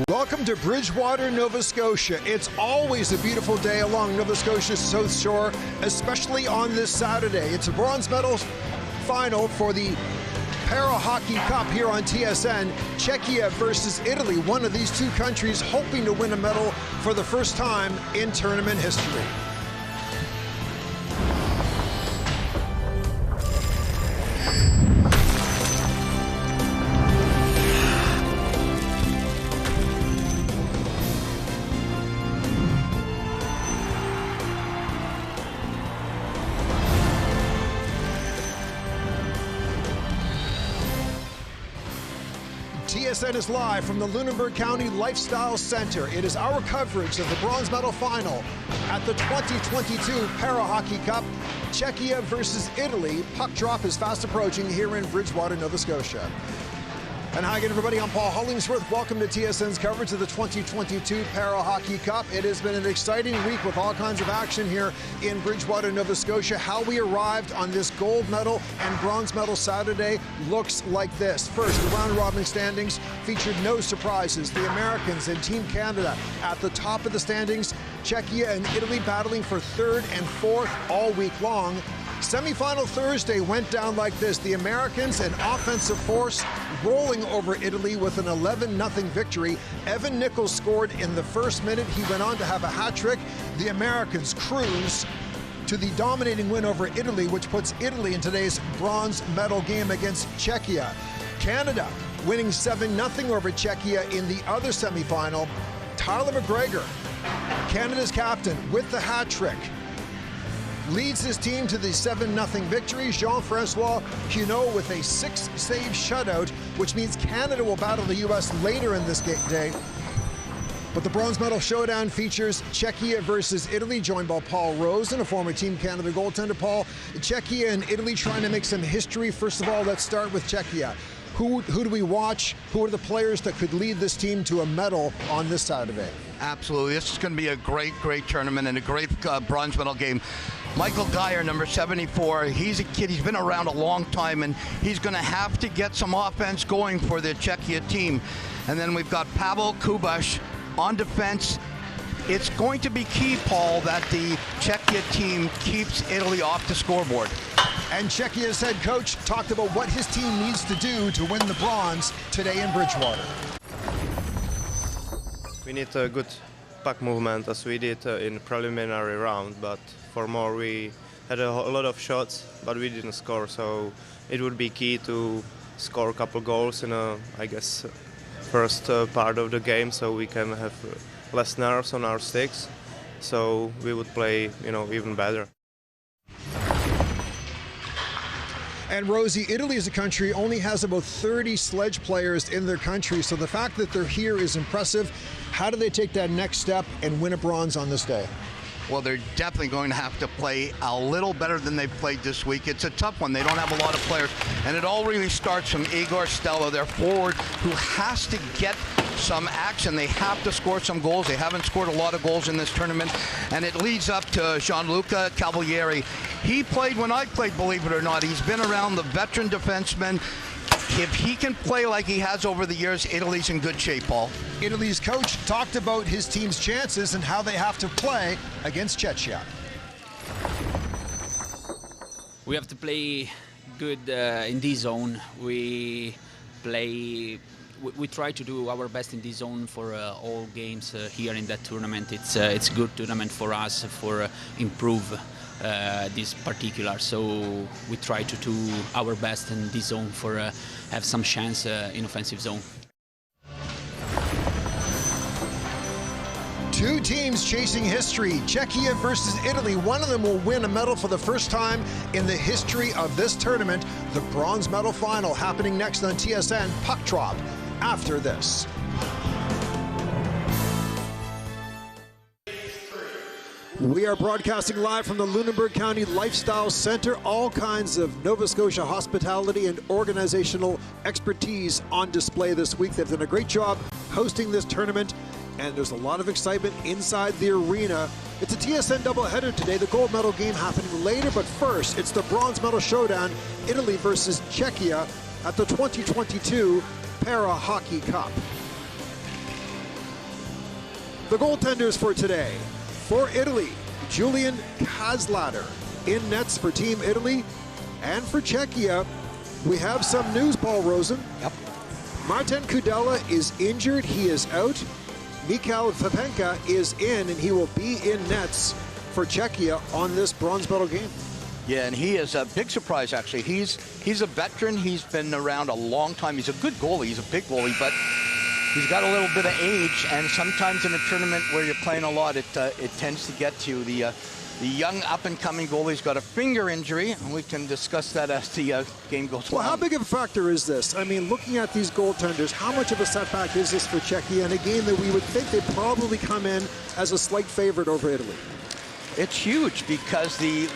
Welcome to Bridgewater, Nova Scotia. It's always a beautiful day along Nova Scotia's South Shore, especially on this Saturday. It's a bronze medal final for the Para Hockey Cup here on TSN. Czechia versus Italy, one of these two countries hoping to win a medal for the first time in tournament history. TSN is live from the Lunenburg County Lifestyle Center. It is our coverage of the bronze medal final at the 2022 Para Hockey Cup. Czechia versus Italy. Puck drop is fast approaching here in Bridgewater, Nova Scotia. And hi again, everybody. I'm Paul Hollingsworth. Welcome to TSN's coverage of the 2022 Para Hockey Cup. It has been an exciting week with all kinds of action here in Bridgewater, Nova Scotia. How we arrived on this gold medal and bronze medal Saturday looks like this. First, the round-robin standings featured no surprises. The Americans and Team Canada at the top of the standings. Czechia and Italy battling for third and fourth all week long. Semi-final Thursday went down like this. The Americans, an offensive force, rolling over Italy with an 11-0 victory. Evan Nichols scored in the first minute. He went on to have a hat trick. The Americans cruise to the dominating win over Italy, which puts Italy in today's bronze medal game against Czechia. Canada winning 7-0 over Czechia in the other semi-final. Tyler McGregor, Canada's captain, with the hat trick, leads his team to the 7-0 victory. Jean-Francois Cunot with a 6-save shutout, which means Canada will battle the U.S. later in this day. But the bronze medal showdown features Czechia versus Italy, joined by Paul Rosen, a former Team Canada goaltender. Paul, Czechia and Italy trying to make some history. First of all, let's start with Czechia. Who do we watch? Who are the players that could lead this team to a medal on this Saturday? Absolutely. This is going to be a great tournament and a great bronze medal game. Michael Geyer, number 74, he's a kid. He's been around a long time, and he's going to have to get some offense going for the Czechia team. And then we've got Pavel Kubaš on defense. It's going to be key, Paul, that the Czechia team keeps Italy off the scoreboard. And Czechia's head coach talked about what his team needs to do to win the bronze today in Bridgewater. We need a good puck movement as we did in preliminary round, but for more we had a lot of shots, but we didn't score, so it would be key to score a couple goals in I guess, first part of the game, so we can have less nerves on our sticks, so we would play, even better. And Rosie, Italy as a country only has about 30 sledge players in their country, so the fact that they're here is impressive. How do they take that next step and win a bronze on this day? Well, they're definitely going to have to play a little better than they've played this week. It's a tough one. They don't have a lot of players, and it all really starts from Igor Stella, their forward, who has to get some action. They have to score some goals. They haven't scored a lot of goals in this tournament, and it leads up to Gianluca Cavalieri. He played when I played, believe it or not. He's been around the veteran defenseman. If he can play like he has over the years, Italy's in good shape, Paul. Italy's coach talked about his team's chances and how they have to play against Czechia. We have to play good in this zone. We try to do our best in this zone for all games here in that tournament. It's a good tournament for us for improve this particular. So we try to do our best in this zone for have some chance in offensive zone. Two teams chasing history, Czechia versus Italy. One of them will win a medal for the first time in the history of this tournament. The bronze medal final happening next on TSN. Puck drop after this. We are broadcasting live from the Lunenburg County Lifestyle Center. All kinds of Nova Scotia hospitality and organizational expertise on display this week. They've done a great job hosting this tournament, and there's a lot of excitement inside the arena. It's a TSN doubleheader today. The gold medal game happening later, but first, it's the bronze medal showdown, Italy versus Czechia at the 2022 Para Hockey Cup. The goaltenders for today. For Italy, Julian Kazlader in nets for Team Italy. And for Czechia, we have some news, Paul Rosen. Yep. Martin Kudela is injured. He is out. Mikhail Vapenka is in, and he will be in nets for Czechia on this bronze medal game. Yeah, and he is a big surprise, actually. He's a veteran. He's been around a long time. He's a good goalie. He's a big goalie, but he's got a little bit of age, and sometimes in a tournament where you're playing a lot, it tends to get to you. The young up-and-coming goalie's got a finger injury, and we can discuss that as the game goes on. Well, how big of a factor is this? I mean, looking at these goaltenders, how much of a setback is this for Czechia in a game that we would think they'd probably come in as a slight favorite over Italy? It's huge because the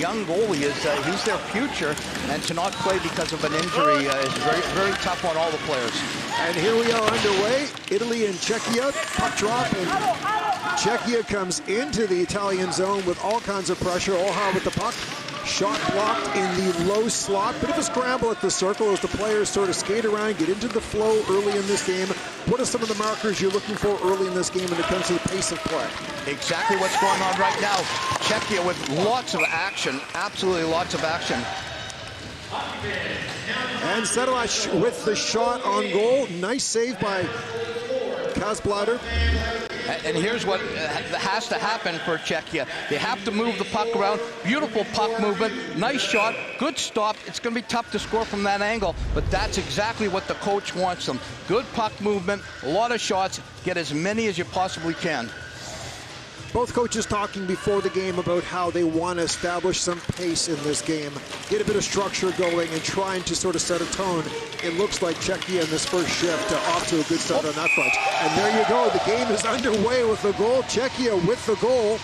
young goalie he's their future, and to not play because of an injury is very, very tough on all the players. And here we are underway. Italy and Czechia, puck drop, and Czechia comes into the Italian zone with all kinds of pressure. Oha with the puck. Shot blocked in the low slot. Bit of a scramble at the circle as the players sort of skate around, get into the flow early in this game. What are some of the markers you're looking for early in this game when it comes to the pace of play? Exactly what's going on right now. Czechia with lots of action, absolutely lots of action. And Sedelac with the shot on goal. Nice save by Kazblader. And here's what has to happen for Czechia. They have to move the puck around. Beautiful puck movement. Nice shot. Good stop. It's going to be tough to score from that angle, but that's exactly what the coach wants them. Good puck movement, a lot of shots. Get as many as you possibly can. Both coaches talking before the game about how they want to establish some pace in this game, get a bit of structure going, and trying to sort of set a tone. It looks like Czechia in this first shift off to a good start on that front. And there you go. The game is underway with the goal. Czechia with the goal.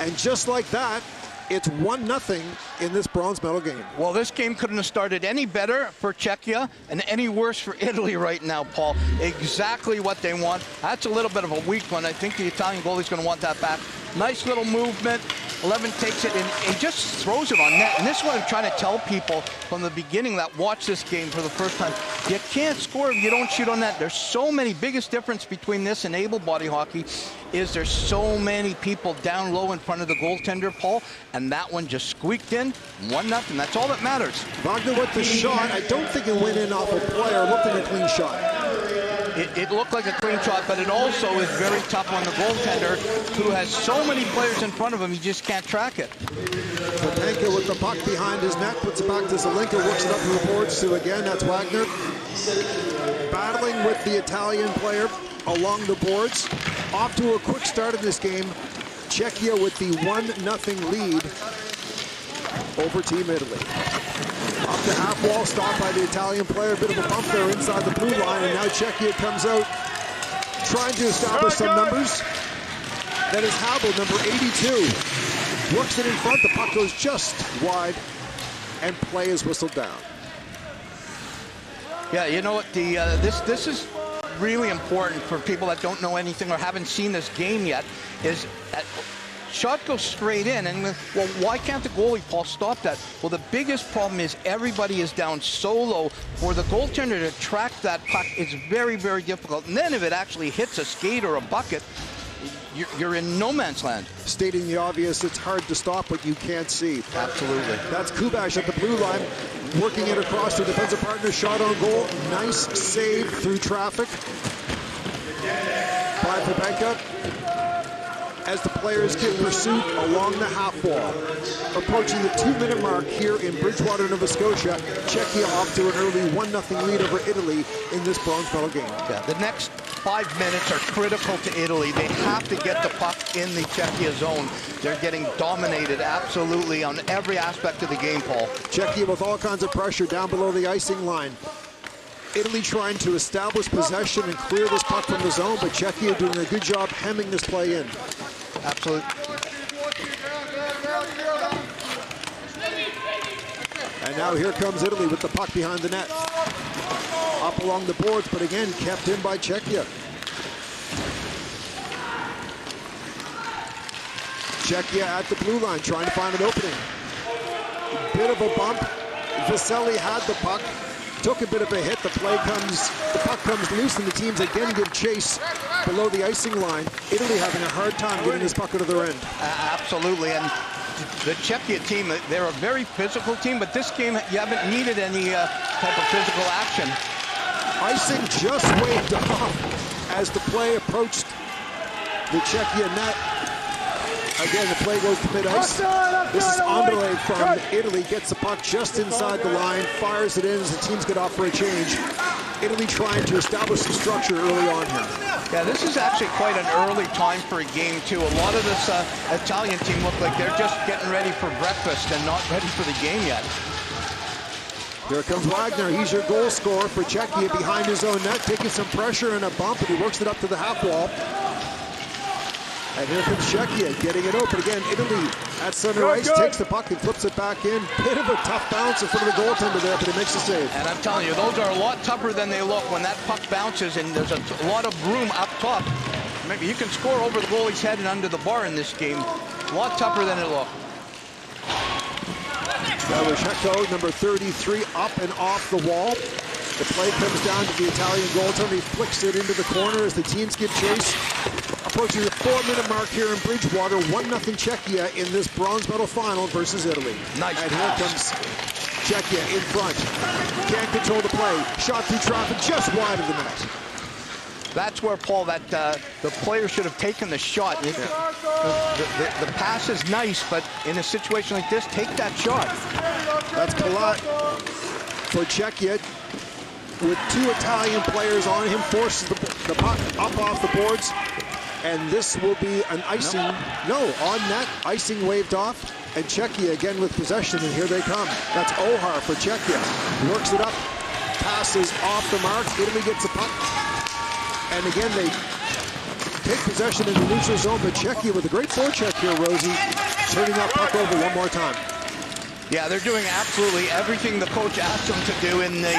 And just like that, it's 1-0 in this bronze medal game. Well, this game couldn't have started any better for Czechia and any worse for Italy right now, Paul. Exactly what they want. That's a little bit of a weak one. I think the Italian goalie's going to want that back. Nice little movement. 11 takes it and just throws it on net. And this is what I'm trying to tell people from the beginning that watch this game for the first time. You can't score if you don't shoot on net. There's so many. Biggest difference between this and able-body hockey is there's so many people down low in front of the goaltender, Paul, and that one just squeaked in. 1-0. That's all that matters. Wagner with the shot. I don't think it went in off a player. It looked like a clean shot. It looked like a clean shot, but it also is very tough on the goaltender, who has so many players in front of him, he just can't track it. Vapenka with the puck behind his net, puts it back to Zelinka, works it up to the boards to again, that's Wagner. Battling with the Italian player along the boards. Off to a quick start in this game. Czechia with the 1-0 lead over Team Italy. Up the half wall, stopped by the Italian player. A bit of a bump there inside the blue line, and now Czechia comes out trying to establish some numbers. That is Habel, number 82. Works it in front, the puck goes just wide, and play is whistled down. Yeah, you know what, this is really important for people that don't know anything or haven't seen this game yet, is shot goes straight in, and well, why can't the goalie, Paul, stop that? Well, the biggest problem is everybody is down so low. For the goaltender to track that puck, it's very, very difficult. And then if it actually hits a skate or a bucket, you're in no man's land. Stating the obvious, it's hard to stop what you can't see. Absolutely. That's Kubash at the blue line, working it across to defensive partner, shot on goal. Nice save through traffic by Vapenka, as the players get pursuit along the half wall. Approaching the 2-minute mark here in Bridgewater, Nova Scotia. Czechia off to an early 1-0 lead over Italy in this bronze medal game. Yeah, the next 5 minutes are critical to Italy. They have to get the puck in the Czechia zone. They're getting dominated absolutely on every aspect of the game, Paul. Czechia with all kinds of pressure down below the icing line. Italy trying to establish possession and clear this puck from the zone, but Czechia doing a good job hemming this play in. Absolutely. And now here comes Italy with the puck behind the net. Up along the boards, but again, kept in by Czechia. Czechia at the blue line, trying to find an opening. Bit of a bump. Vasily had the puck. took a bit of a hit. The puck comes loose, and the teams again give chase below the icing line. Italy having a hard time getting this puck out of their end. Absolutely, and the Czechia team, they're a very physical team, but this game, you haven't needed any type of physical action. Icing just waved off as the play approached the Czechia net. Again, the play goes to mid-ice. This is Andrei from Italy, gets the puck just inside the line, fires it in as the teams get off for a change. Italy trying to establish some structure early on here. Yeah, this is actually quite an early time for a game, too. A lot of this Italian team look like they're just getting ready for breakfast and not ready for the game yet. Here comes Wagner. He's your goal scorer for Czechia behind his own net, taking some pressure and a bump, and he works it up to the half wall. And here comes Czechia getting it open. Again, Italy at center ice, takes the puck and flips it back in. Bit of a tough bounce in front of the goaltender there, but he makes the save. And I'm telling you, those are a lot tougher than they look when that puck bounces and there's a lot of room up top. Maybe you can score over the goalie's head and under the bar in this game. A lot tougher than it looked. Gavrisheko, number 33, up and off the wall. The play comes down to the Italian goaltender. He flicks it into the corner as the teams give chase. Approaching the 4-minute mark here in Bridgewater. 1-0 Czechia in this bronze medal final versus Italy. Nice and pass. Here comes Czechia in front. Can't control the play. Shot through traffic just wide of the net. That's where, Paul, that the player should have taken the shot. The pass is nice, but in a situation like this, take that shot. That's Palat for Czechia. With two Italian players on him, forces the puck up off the boards. And this will be an icing. No, on net, icing waved off. And Czechia again with possession, and here they come. That's Ohar for Czechia. Works it up, passes off the mark. Italy gets the puck. And again, they take possession in the neutral zone, but Czechia with a great forecheck here, Rosie, turning that puck over one more time. Yeah, they're doing absolutely everything the coach asked them to do in the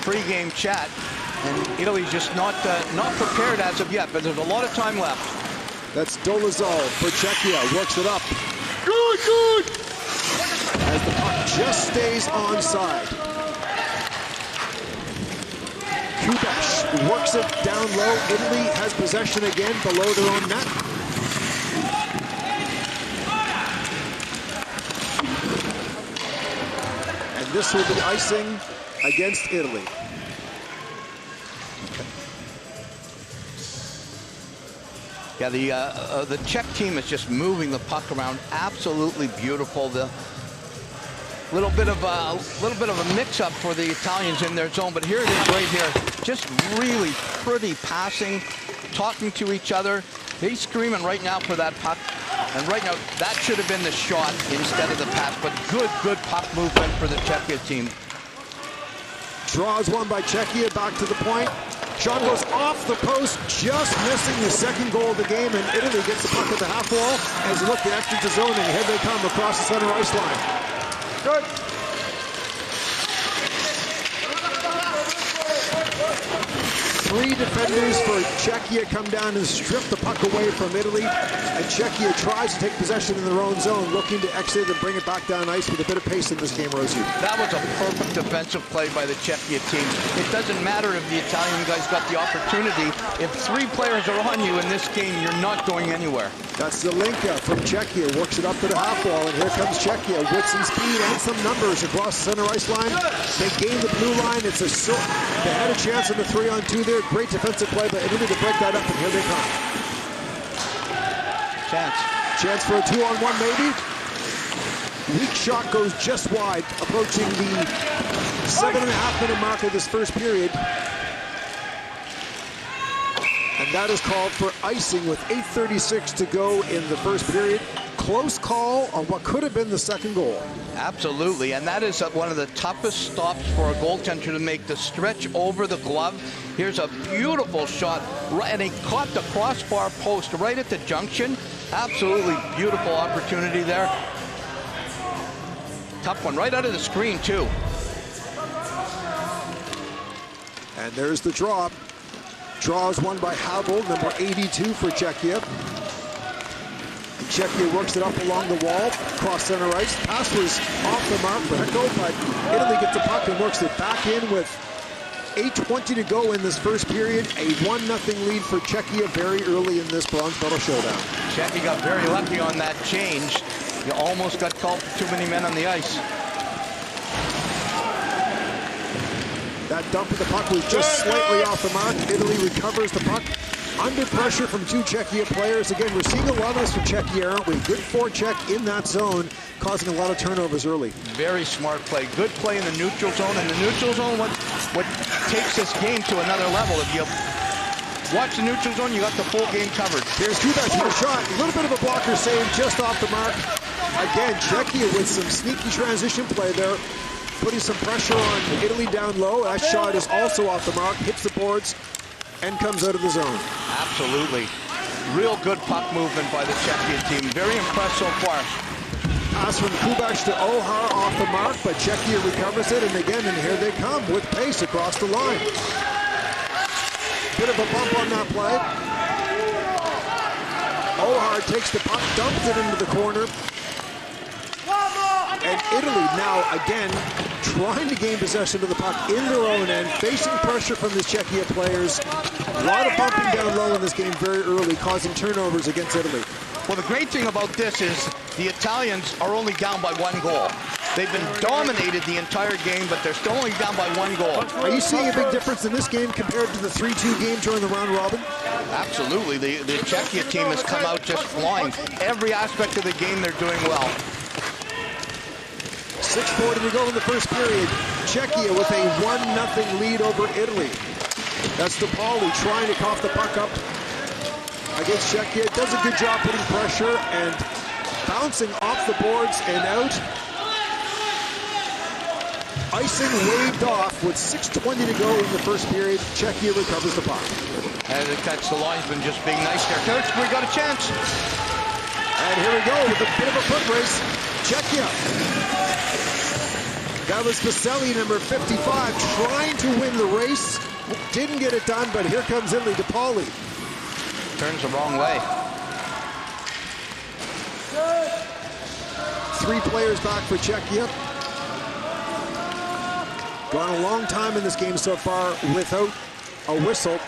pre-game chat. And Italy's just not prepared as of yet, but there's a lot of time left. That's Dolazal for Czechia, works it up. Good! As the puck just stays onside. Kubesh works it down low. Italy has possession again below their own net. And this will be icing against Italy. Yeah, the Czech team is just moving the puck around, absolutely beautiful. The little bit of a mix-up for the Italians in their zone, but here it is right here. Just really pretty passing, talking to each other. They're screaming right now for that puck, and right now that should have been the shot instead of the pass. But good puck movement for the Czechia team. Draws one by Czechia, back to the point. Shot goes off the post, just missing the second goal of the game, and Italy gets the puck at the half wall as they look to exit the zone, and here they come across the center ice line. Good. Three defenders for Czechia come down and strip the puck away from Italy, and Czechia tries to take possession in their own zone, looking to exit and bring it back down ice with a bit of pace in this game, Rosie. That was a perfect defensive play by the Czechia team. It doesn't matter if the Italian guys got the opportunity. If three players are on you in this game, you're not going anywhere. That's Zelenka from Czechia, works it up to the half wall, and here comes Czechia with some speed and some numbers across the center ice line. They gain the blue line. It's they had a chance on the 3-on-2 there. Great defensive play by Italy to break that up, and here they come. Chance for a 2-on-1 maybe. Weak shot goes just wide, approaching the 7.5-minute mark of this first period. And that is called for icing with 8:36 to go in the first period. Close call on what could have been the second goal. Absolutely, and that is one of the toughest stops for a goaltender to make, the stretch over the glove. Here's a beautiful shot, and he caught the crossbar post right at the junction. Absolutely beautiful opportunity there. Tough one, right out of the screen, too. And there's the draw. Draws one by Havel, number 82 for Czechia. Czechia works it up along the wall, cross center ice. Pass was off the mark for Hecko, but Italy gets the puck and works it back in with 8:20 to go in this first period. A 1-0 lead for Czechia very early in this bronze medal showdown. Czechia got very lucky on that change. You almost got called for too many men on the ice. That dump of the puck was just slightly off the mark. Italy recovers the puck. Under pressure from two Czechia players. Again, we're seeing a lot of this from Czechia, aren't we? Good forecheck in that zone, causing a lot of turnovers early. Very smart play. Good play in the neutral zone. And the neutral zone, what takes this game to another level. If you watch the neutral zone, you got the full game covered. Here's Kubek for a shot. A little bit of a blocker save just off the mark. Again, Czechia with some sneaky transition play there, putting some pressure on Italy down low. That shot is also off the mark, hits the boards, and comes out of the zone. Absolutely. Real good puck movement by the Czechia team. Very impressed so far. Pass from Kubek to Ohar off the mark, but Czechia recovers it, and again, and here they come with pace across the line. Bit of a bump on that play. Ohar takes the puck, dumps it into the corner. And Italy now, again, trying to gain possession of the puck in their own end, facing pressure from the Czechia players. A lot of bumping down low in this game very early, causing turnovers against Italy. Well, the great thing about this is the Italians are only down by 1 goal. They've been dominated the entire game, but they're still only down by 1 goal. Are you seeing a big difference in this game compared to the 3-2 game during the round robin? Absolutely. The Czechia team has come out just flying. Every aspect of the game, they're doing well. 6:40 to go in the first period. Czechia with a 1-0 lead over Italy. That's DePauli trying to cough the puck up against Czechia. Does a good job putting pressure and bouncing off the boards and out. Icing waved off with 6:20 to go in the first period. Czechia recovers the puck. And it cuts the linesman just being nice there. Coach, we got a chance. And here we go with a bit of a foot race. Czechia. That was Vaselli, number 55, trying to win the race. Didn't get it done, but here comes Italy. DePauli turns the wrong way. 3 players back for Czechia. Gone a long time in this game so far without a whistle.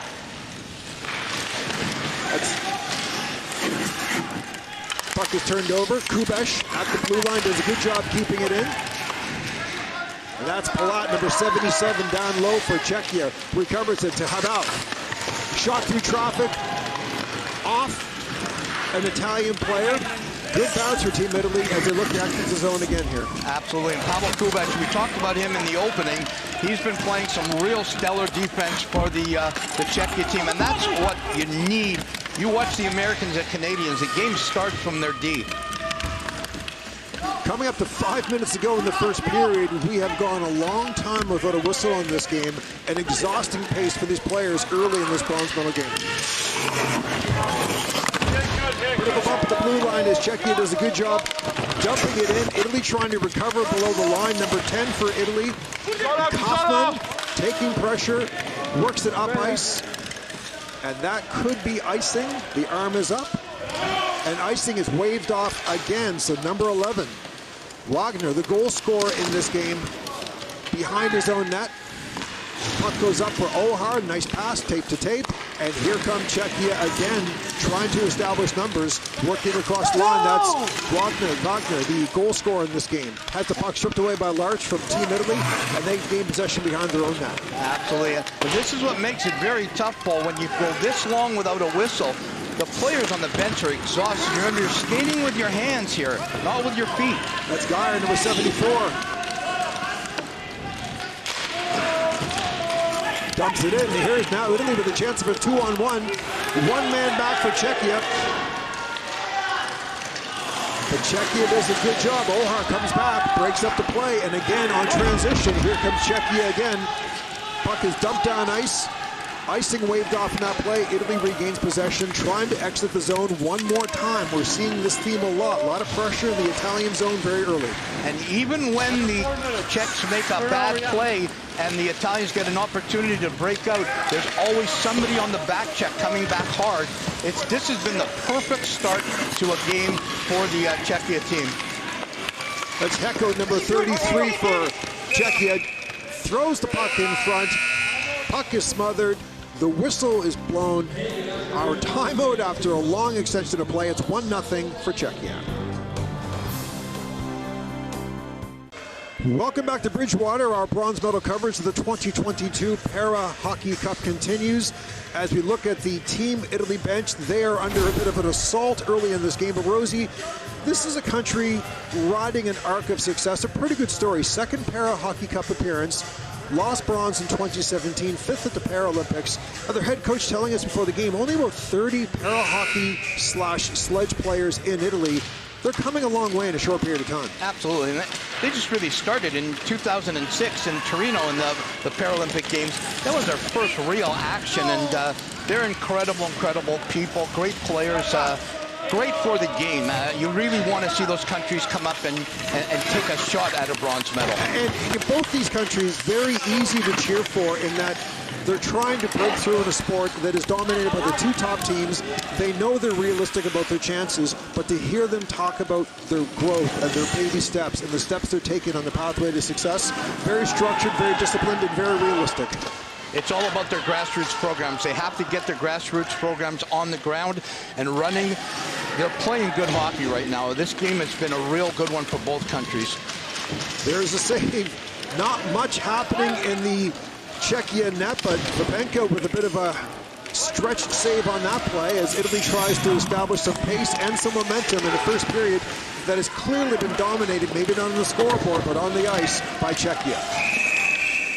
Puck is turned over. Kubesh at the blue line does a good job keeping it in. And that's Palat, number 77, down low for Czechia. Recovers it to Hadal. Shot through traffic. Off an Italian player. Good bounce for Team Italy as they look to exit the zone again here. Absolutely. And Pavel Kubek, we talked about him in the opening. He's been playing some real stellar defense for the Czechia team, and that's what you need. You watch the Americans and Canadians, the game starts from their D. Coming up to 5 minutes to go in the first period, we have gone a long time without a whistle on this game. An exhausting pace for these players early in this bronze medal game. Bit of a bump at the blue line as Czechia does a good job dumping it in. Italy trying to recover below the line. Number 10 for Italy. Kaufman taking pressure, works it up ice. And that could be icing. The arm is up. And icing is waved off again, so number 11. Wagner, the goal scorer in this game, behind his own net. Puck goes up for Ohar, nice pass, tape to tape. And here comes Czechia again, trying to establish numbers, working across the line. That's Wagner, the goal scorer in this game. Has the puck stripped away by Larch from Team Italy, and they gain possession behind their own net. Absolutely. But this is what makes it very tough, Paul, when you go this long without a whistle. The players on the bench are exhausted. You're skating with your hands here, not with your feet. That's Geyer, number 74. Dumps it in. And here's now Italy with a chance of a 2-on-1. 1 man back for Czechia. But Czechia does a good job. Ohar comes back, breaks up the play, and again on transition, here comes Czechia again. Puck is dumped down ice. Icing waved off in that play. Italy regains possession, trying to exit the zone one more time. We're seeing this theme a lot of pressure in the Italian zone very early. And even when the Czechs make a bad play, and the Italians get an opportunity to break out, there's always somebody on the back check coming back hard. This has been the perfect start to a game for the Czechia team. That's Hecko, number 33 for Czechia. Throws the puck in front. Puck is smothered. The whistle is blown. Our timeout after a long extension of play. It's 1-0 for Czechia. Welcome back to Bridgewater. Our bronze medal coverage of the 2022 Para Hockey Cup continues. As we look at the Team Italy bench, they are under a bit of an assault early in this game. But Rosie, this is a country riding an arc of success. A pretty good story. Second Para Hockey Cup appearance. Lost bronze in 2017, fifth at the Paralympics. Their head coach telling us before the game, only about 30 para hockey / sledge players in Italy. They're coming a long way in a short period of time. Absolutely. And they just really started in 2006 in Torino in the Paralympic Games. That was their first real action, and they're incredible people, great players. Great for the game. You really want to see those countries come up and take a shot at a bronze medal. And in both these countries, very easy to cheer for in that they're trying to break through in a sport that is dominated by the two top teams. They know they're realistic about their chances, but to hear them talk about their growth and their baby steps and the steps they're taking on the pathway to success, very structured, very disciplined, and very realistic. It's all about their grassroots programs. They have to get their grassroots programs on the ground and running. They're playing good hockey right now. This game has been a real good one for both countries. There's a save. Not much happening in the Czechia net, but Vapenko with a bit of a stretched save on that play as Italy tries to establish some pace and some momentum in the first period that has clearly been dominated, maybe not on the scoreboard, but on the ice by Czechia.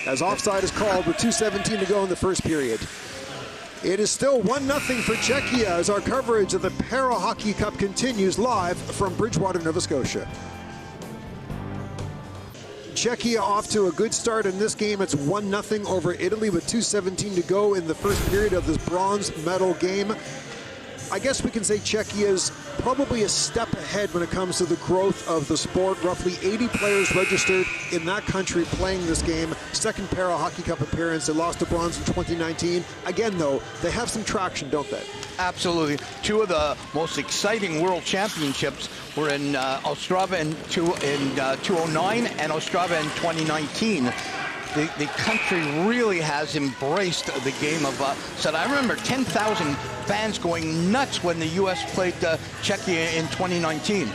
As offside is called with 2:17 to go in the first period. It is still 1-0 for Czechia as our coverage of the Para Hockey Cup continues live from Bridgewater, Nova Scotia. Czechia off to a good start in this game. It's 1-0 over Italy with 2:17 to go in the first period of this bronze medal game. I guess we can say Czechia is probably a step ahead when it comes to the growth of the sport. Roughly 80 players registered in that country playing this game. Second Para Hockey Cup appearance. They lost to bronze in 2019. Again, though, they have some traction, don't they? Absolutely. Two of the most exciting world championships were in Ostrava in 2009 and Ostrava in 2019. The country really has embraced the game of I remember 10,000 fans going nuts when the U.S. played Czechia in 2019.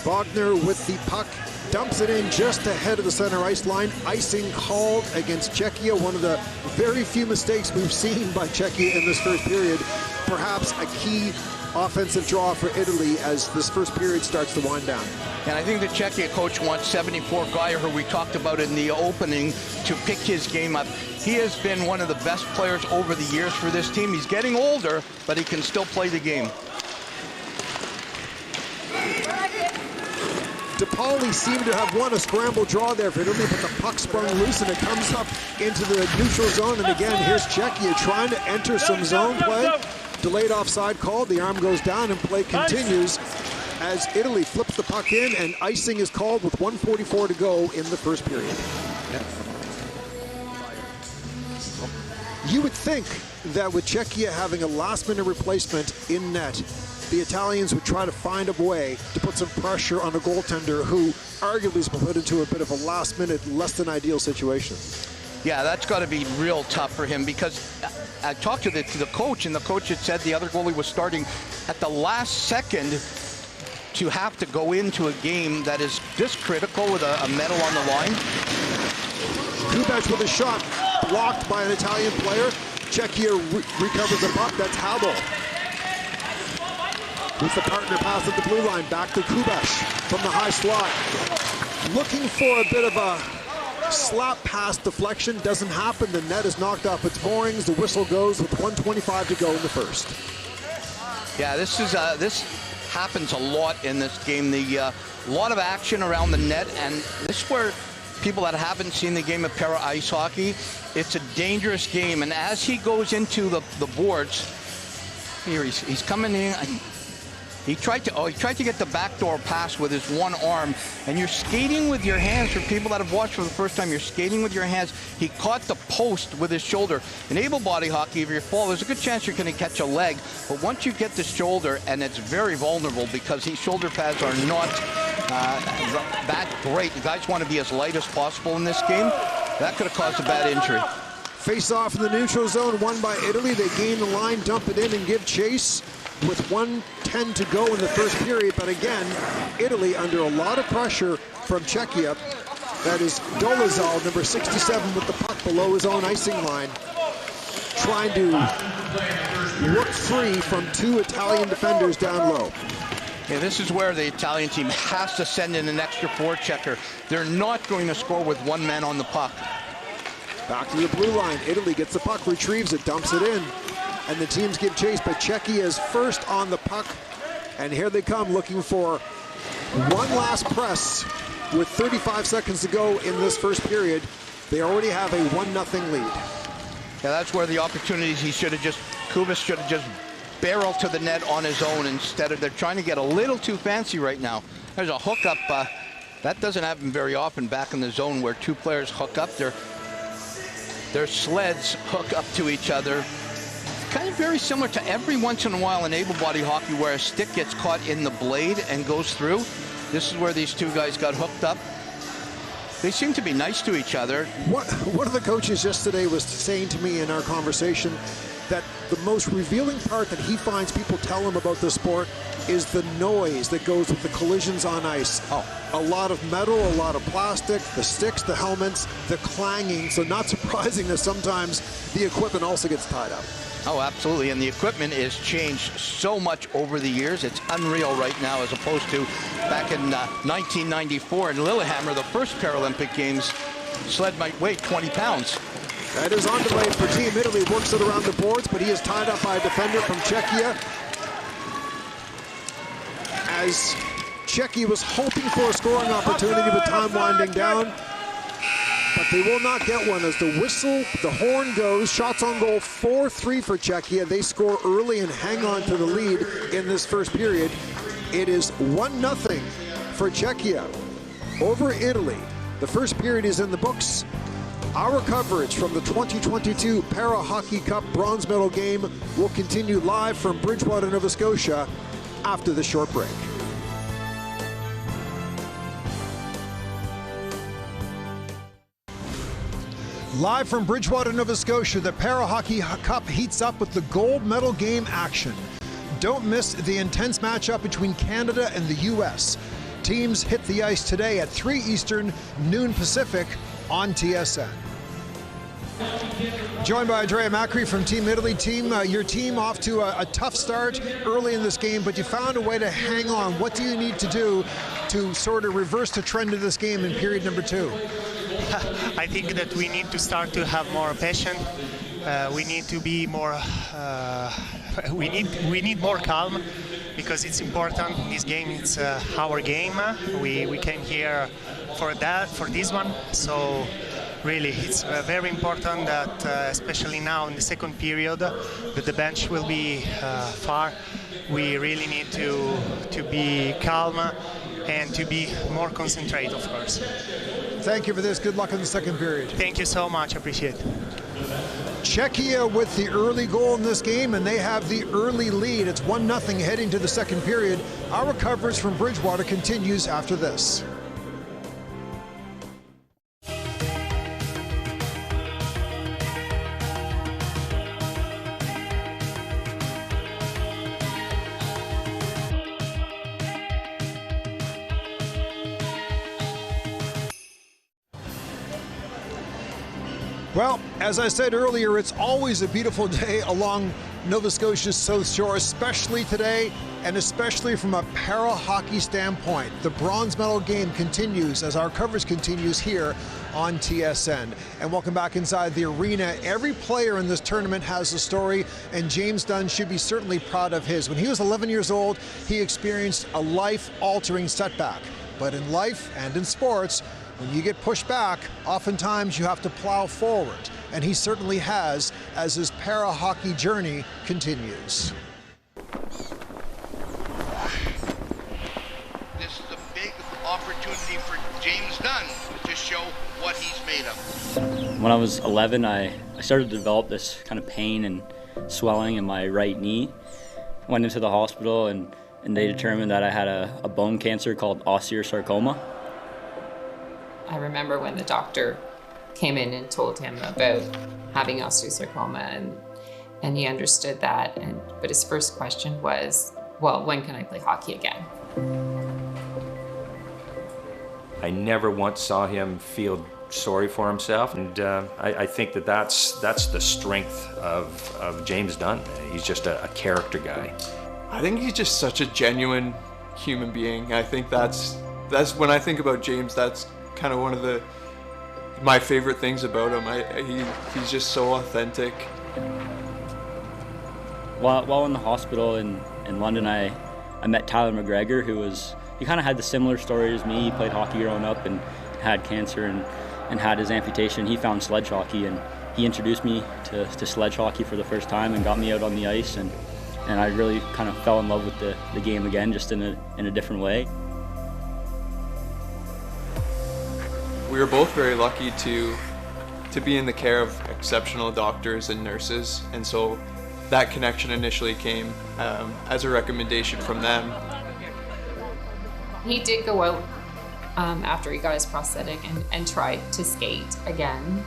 Wagner with the puck, dumps it in just ahead of the center ice line. Icing called against Czechia, one of the very few mistakes we've seen by Czechia in this first period. Perhaps a key offensive draw for Italy as this first period starts to wind down. And I think the Czechia coach wants 74 Geyer, who we talked about in the opening, to pick his game up. He has been one of the best players over the years for this team. He's getting older, but he can still play the game. DePauli seemed to have won a scramble draw there for Italy, but the puck sprung loose and it comes up into the neutral zone. And again, here's Czechia trying to enter some zone play. Delayed offside called, the arm goes down and play continues as Italy flips the puck in and icing is called with 1:44 to go in the first period. You would think that with Czechia having a last-minute replacement in net, the Italians would try to find a way to put some pressure on a goaltender who arguably has been put into a bit of a last-minute, less-than-ideal situation. Yeah, that's got to be real tough for him because I talked to the coach, and the coach had said the other goalie was starting at the last second to have to go into a game that is this critical with a medal on the line. Kubac with a shot blocked by an Italian player. Czechia recovers the puck. That's Habel. With the partner pass at the blue line. Back to Kubac from the high slot. Looking for a bit of a slap pass deflection. Doesn't happen. The net is knocked off its moorings. The whistle goes with 1:25 to go in the first. Yeah, this happens a lot in this game. A lot of action around the net, and this is where people that haven't seen the game of para ice hockey, it's a dangerous game. And as he goes into the boards, here he's coming in. He tried to get the backdoor pass with his one arm, and you're skating with your hands. For people that have watched for the first time, you're skating with your hands. He caught the post with his shoulder. In able-body hockey, if you fall, there's a good chance you're going to catch a leg, but once you get the shoulder, and it's very vulnerable because these shoulder pads are not that great. The guys want to be as light as possible in this game. That could have caused a bad injury. Face off in the neutral zone, won by Italy. They gain the line, dump it in, and give chase with 1:10 to go in the first period. But again, Italy under a lot of pressure from Czechia. That is Dolezal, number 67, with the puck below his own icing line, trying to work free from two Italian defenders down low. Yeah, this is where the Italian team has to send in an extra forechecker. They're not going to score with one man on the puck. Back to the blue line. Italy gets the puck, retrieves it, dumps it in, and the teams give chase, but Czechia is first on the puck, and here they come looking for one last press with 35 seconds to go in this first period. They already have a 1-0 lead. Yeah, that's where the opportunities Kubas should have just barreled to the net on his own instead of, they're trying to get a little too fancy right now. There's a hookup. That doesn't happen very often back in the zone where two players hook up. Their sleds hook up to each other. Kind of very similar to every once in a while in able-body hockey where a stick gets caught in the blade and goes through. This is where these two guys got hooked up. They seem to be nice to each other. One of the coaches yesterday was saying to me in our conversation that the most revealing part that he finds people tell him about the sport is the noise that goes with the collisions on ice. A lot of metal, a lot of plastic, the sticks, the helmets, the clanging. So not surprising that sometimes the equipment also gets tied up. Oh, absolutely, and the equipment has changed so much over the years. It's unreal right now as opposed to back in 1994 in Lillehammer, the first Paralympic Games. Sled might weigh 20 pounds. That is on delay for Team Italy, works it around the boards, but he is tied up by a defender from Czechia. As Czechia was hoping for a scoring opportunity with time winding down, but they will not get one as the whistle, the horn goes. Shots on goal, 4-3 for Czechia. They score early and hang on to the lead in this first period. It is 1-0 for Czechia over Italy. The first period is in the books. Our coverage from the 2022 Para Hockey Cup bronze medal game will continue live from Bridgewater, Nova Scotia after the short break. Live from Bridgewater, Nova Scotia, the Para Hockey Cup heats up with the gold medal game action. Don't miss the intense matchup between Canada and the U.S. Teams hit the ice today at 3 Eastern, noon Pacific on TSN. Joined by Andrea Macri from Team Italy. Your team off to a tough start early in this game, but you found a way to hang on. What do you need to do to sort of reverse the trend of this game in period number 2? I think that we need to start to have more passion. We need to be more. We need more calm because it's important. This game, it's our game. We came here for this one. So really, it's very important that, especially now in the second period, that the bench will be far. We really need to be calm and to be more concentrated, of course. Thank you for this. Good luck in the second period. Thank you so much. Appreciate it. Czechia with the early goal in this game, and they have the early lead. It's 1-0 heading to the second period. Our coverage from Bridgewater continues after this. Well, as I said earlier, it's always a beautiful day along Nova Scotia's South Shore, especially today, and especially from a para hockey standpoint. The bronze medal game continues as our coverage continues here on TSN. And welcome back inside the arena. Every player in this tournament has a story, and James Dunn should be certainly proud of his. When he was 11 years old, he experienced a life-altering setback. But in life and in sports, when you get pushed back, oftentimes you have to plow forward, and he certainly has as his para hockey journey continues. opportunity for James Dunn to show what he's made of. When I was 11, I started to develop this kind of pain and swelling in my right knee. Went into the hospital and they determined that I had a bone cancer called osteosarcoma. I remember when the doctor came in and told him about having osteosarcoma, and he understood that. But his first question was, well, when can I play hockey again? I never once saw him feel sorry for himself, and I think that's the strength of James Dunn. He's just a character guy. I think he's just such a genuine human being. I think that's when I think about James, that's kind of one of my favorite things about him. He's just so authentic. While in the hospital in London, I met Tyler McGregor, he kind of had the similar story as me. He played hockey growing up and had cancer and had his amputation. He found sledge hockey, and he introduced me to sledge hockey for the first time and got me out on the ice, and I really kind of fell in love with the game again, just in a different way. We were both very lucky to be in the care of exceptional doctors and nurses, and so that connection initially came as a recommendation from them. He did go out after he got his prosthetic and tried to skate again,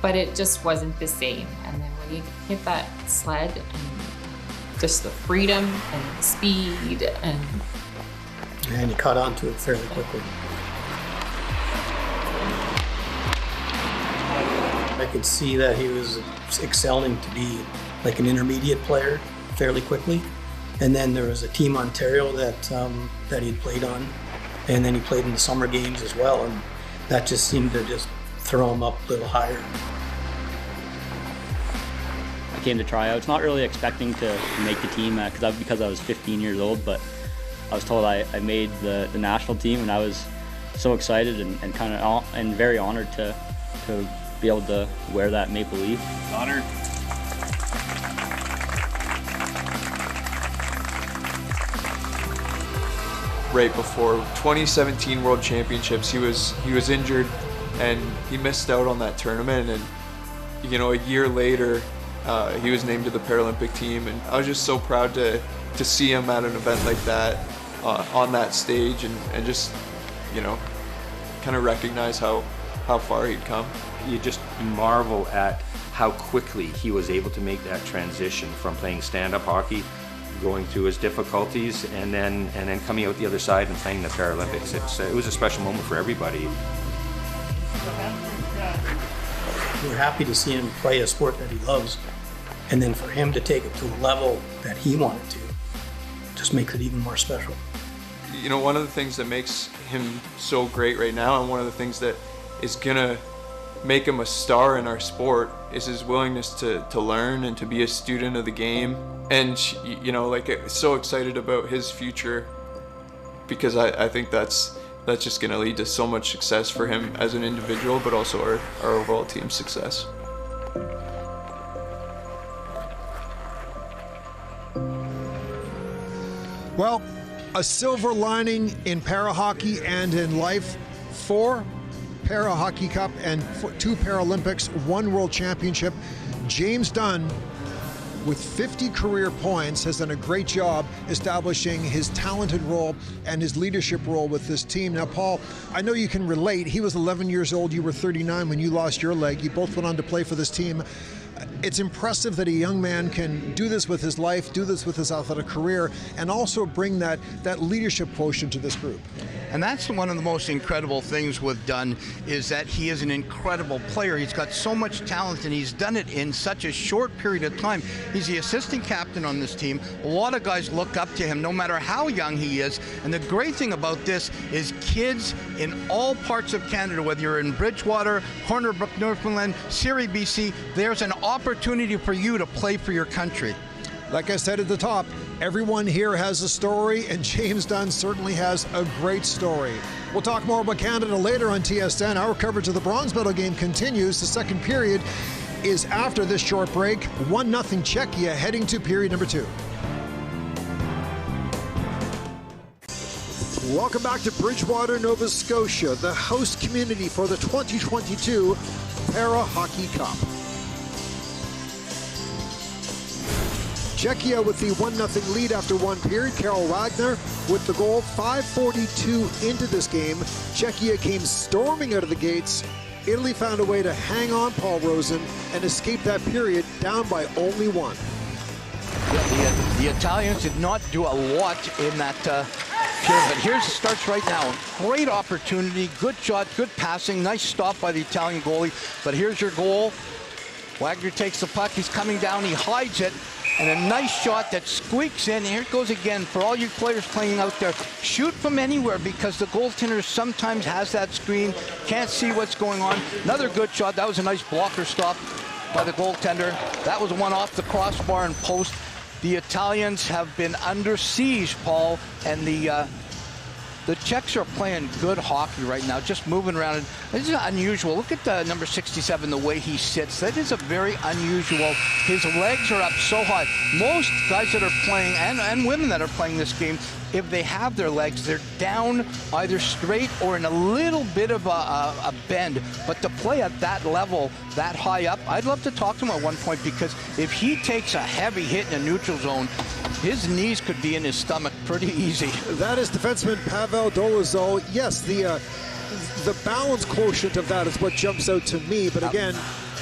but it just wasn't the same. And then when he hit that sled, and just the freedom and the speed, and he caught on to it fairly quickly. I could see that he was excelling to be like an intermediate player fairly quickly. And then there was a Team Ontario that he'd played on, and then he played in the summer games as well, and that just seemed to just throw him up a little higher. I came to tryouts, not really expecting to make the team because I was 15 years old, but I was told I made the national team, and I was so excited and very honored to be able to wear that maple leaf. Honored. Right before 2017 World Championships, he was injured and he missed out on that tournament, and a year later he was named to the Paralympic team, and I was just so proud to see him at an event like that on that stage, and just kind of recognize how far he'd come. You just marvel at how quickly he was able to make that transition from playing stand-up hockey, going through his difficulties, and then coming out the other side and playing the Paralympics. It was a special moment for everybody. We're happy to see him play a sport that he loves, and then for him to take it to a level that he wanted to just makes it even more special. One of the things that makes him so great right now, and one of the things that is gonna make him a star in our sport, is his willingness to learn and to be a student of the game. And so excited about his future, because I think that's just going to lead to so much success for him as an individual, but also our overall team success. Well, a silver lining in para hockey and in life: 4 Para Hockey Cup and 2 Paralympics, 1 World Championship. James Dunn, with 50 career points, has done a great job establishing his talented role and his leadership role with this team. Now, Paul, I know you can relate. He was 11 years old. You were 39 when you lost your leg. You both went on to play for this team. It's impressive that a young man can do this with his life, do this with his athletic career, and also bring that leadership quotient to this group. And that's one of the most incredible things with Dunn, is that he is an incredible player. He's got so much talent, and he's done it in such a short period of time. He's the assistant captain on this team. A lot of guys look up to him, no matter how young he is. And the great thing about this is kids in all parts of Canada, whether you're in Bridgewater, Corner Brook, Newfoundland, Surrey, BC, there's an opportunity for you to play for your country. Like I said at the top, everyone here has a story, and James Dunn certainly has a great story. We'll talk more about Canada later on TSN. Our coverage of the bronze medal game continues. The second period is after this short break. 1-0 Czechia, heading to period number 2. Welcome back to Bridgewater, Nova Scotia, the host community for the 2022 Para Hockey Cup. Czechia with the 1-0 lead after one period. Carol Wagner with the goal. 5:42 into this game. Czechia came storming out of the gates. Italy found a way to hang on Paul Rosen and escape that period down by only one. Yeah, the Italians did not do a lot in that period, but here's the starts right now. Great opportunity, good shot, good passing, nice stop by the Italian goalie. But here's your goal. Wagner takes the puck, he's coming down, he hides it, and a nice shot that squeaks in. Here it goes again. For all you players playing out there, shoot from anywhere, because the goaltender sometimes has that screen, can't see what's going on. Another good shot. That was a nice blocker stop by the goaltender. That was one off the crossbar and post. The Italians have been under siege, Paul, and the Czechs are playing good hockey right now, just moving around. This is unusual. Look at number 67, the way he sits. That is a very unusual. His legs are up so high. Most guys that are playing, and women that are playing this game, if they have their legs, they're down either straight or in a little bit of a bend. But to play at that level, that high up, I'd love to talk to him at one point, because if he takes a heavy hit in a neutral zone, his knees could be in his stomach pretty easy. That is defenseman Pavel Dolezal. Yes, the balance quotient of that is what jumps out to me. But again,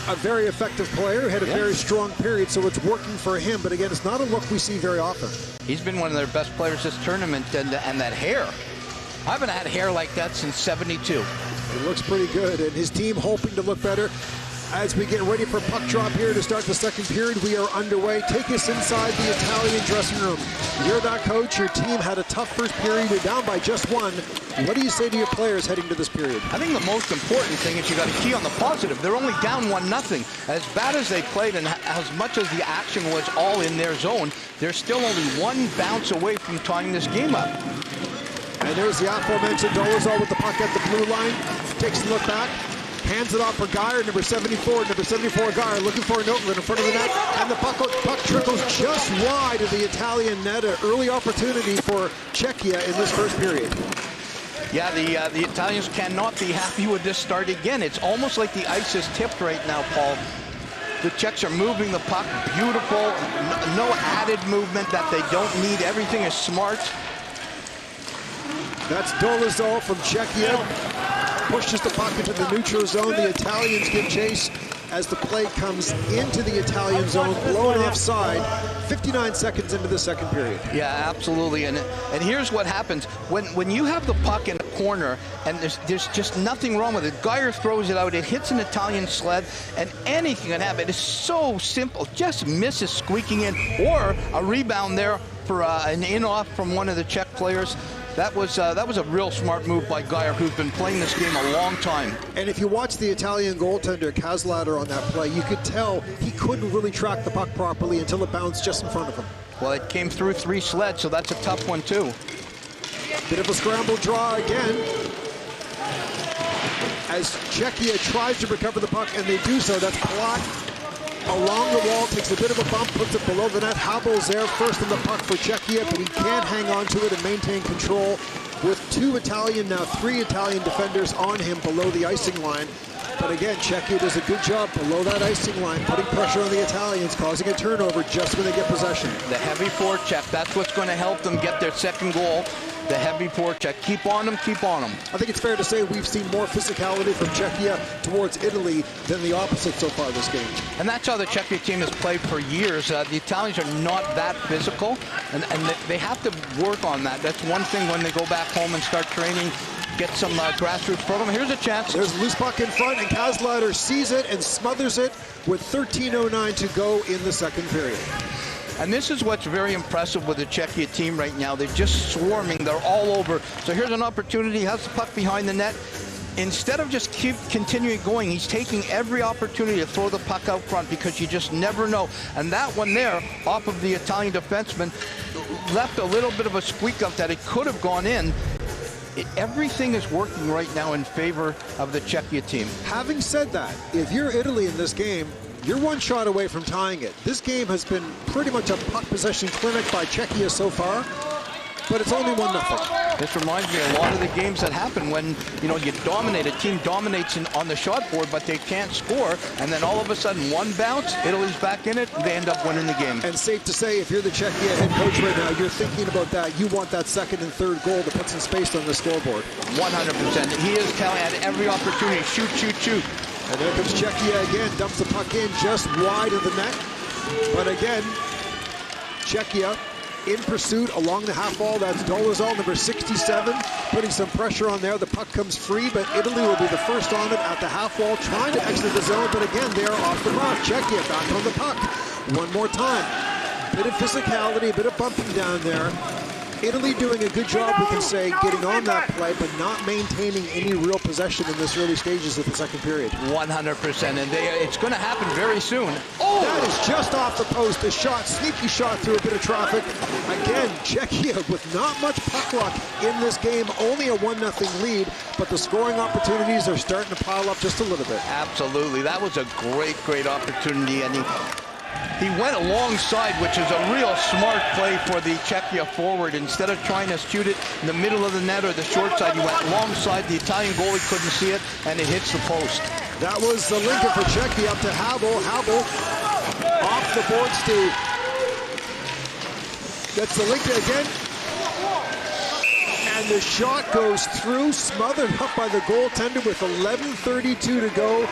a very effective player, had a very strong period, so it's working for him. But again, it's not a look we see very often. He's been one of their best players this tournament, and that hair. I haven't had hair like that since '72. It looks pretty good, and his team hoping to look better. As we get ready for puck drop here to start the second period, we are underway. Take us inside the Italian dressing room. You're that coach. Your team had a tough first period. You're down by just one. What do you say to your players heading to this period? I think the most important thing is you got to key on the positive. They're only down 1-0. As bad as they played and as much as the action was all in their zone, they're still only one bounce away from tying this game up. And there's the aforementioned Dolezal with the puck at the blue line. Takes a look back. Hands it off for Geyer, number 74. Number 74, Geyer, looking for an outlet in front of the net. And the puck trickles just wide of the Italian net. An early opportunity for Czechia in this first period. Yeah, the Italians cannot be happy with this start again. It's almost like the ice is tipped right now, Paul. The Czechs are moving the puck beautiful. No added movement that they don't need. Everything is smart. That's Dolezal from Czechia. Pushes the puck into the neutral zone. The Italians give chase as the play comes into the Italian zone, blown offside. 59 seconds into the second period. Yeah, absolutely. And here's what happens. When you have the puck in a corner and there's just nothing wrong with it, Geyer throws it out, it hits an Italian sled, and anything can happen. It is so simple. Just misses squeaking in, or a rebound there for an in-off from one of the Czech players. That was a real smart move by Geyer, who's been playing this game a long time. And if you watch the Italian goaltender, Kazlader, on that play, you could tell he couldn't really track the puck properly until it bounced just in front of him. Well, it came through three sleds, so that's a tough one, too. Bit of a scramble draw again, as Czechia tries to recover the puck, and they do so. That's Palat along the wall, takes a bit of a bump, puts it below the net. Habel's there first in the puck for Czechia, but he can't hang on to it and maintain control with three Italian defenders on him below the icing line. But again, Czechia does a good job below that icing line, putting pressure on the Italians, causing a turnover just when they get possession. The heavy forecheck, that's what's going to help them get their second goal. The heavy forecheck. Keep on them, keep on them. I think it's fair to say we've seen more physicality from Czechia towards Italy than the opposite so far this game. And that's how the Czechia team has played for years. The Italians are not that physical, and they have to work on that. That's one thing when they go back home and start training, get some grassroots program. Here's a chance. There's a loose puck in front, and Kazlader sees it and smothers it with 13:09 to go in the second period. And this is what's very impressive with the Czechia team right now. They're just swarming. They're all over. So here's an opportunity. He has the puck behind the net. Instead of just continuing going, he's taking every opportunity to throw the puck out front, because you just never know. And that one there, off of the Italian defenseman, left a little bit of a squeak up that it could have gone in. Everything is working right now in favor of the Czechia team. Having said that, if you're Italy in this game, you're one shot away from tying it. This game has been pretty much a puck possession clinic by Czechia so far. but it's only 1-0. This reminds me of a lot of the games that happen when, you know, you dominate, a team dominates on the shot board, but they can't score, and then all of a sudden one bounce, Italy's back in it, and they end up winning the game. And safe to say, if you're the Czechia head coach right now, you're thinking about that. You want that second and third goal to put some space on the scoreboard. 100%. He is telling at every opportunity, shoot, shoot, shoot. And there comes Czechia again, dumps the puck in just wide of the net. But again, Czechia in pursuit along the half wall. That's Dolezal, number 67, putting some pressure on there. The puck comes free, but Italy will be the first on it at the half wall, trying to exit the zone, but again, they're off the mark. Czechia back on the puck. One more time. Bit of physicality, a bit of bumping down there. Italy doing a good job, we can say, getting on that play, but not maintaining any real possession in this early stages of the second period. 100%, and it's going to happen very soon. Oh! That is just off the post. A shot, sneaky shot through a bit of traffic. Again, Czechia with not much puck luck in this game, only a 1-0 lead, but the scoring opportunities are starting to pile up just a little bit. Absolutely. That was a great, great opportunity, and he went alongside, which is a real smart play for the Czechia forward. Instead of trying to shoot it in the middle of the net or the short side, he went alongside. The Italian goalie couldn't see it, and it hits the post. That was the linker for Czechia up to Habel. Habel off the boards to gets the linker again. And the shot goes through, smothered up by the goaltender with 11:32 to go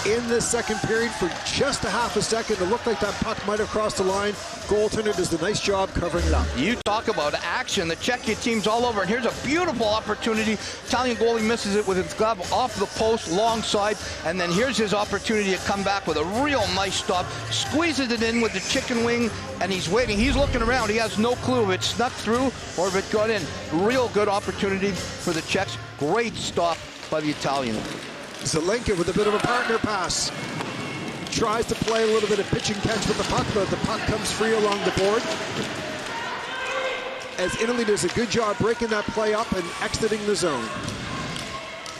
in the second period. For just a half a second, it looked like that puck might have crossed the line. Goaltender does a nice job covering it up. You talk about action. The Czechia team's all over, and here's a beautiful opportunity. Italian goalie misses it with his glove off the post, long side, and then here's his opportunity to come back with a real nice stop. Squeezes it in with the chicken wing, and he's waiting. He's looking around. He has no clue if it snuck through or if it got in. Real good opportunity for the Czechs. Great stop by the Italian. Zelenka with a bit of a partner pass. Tries to play a little bit of pitch and catch with the puck, but the puck comes free along the board. As Italy does a good job breaking that play up and exiting the zone.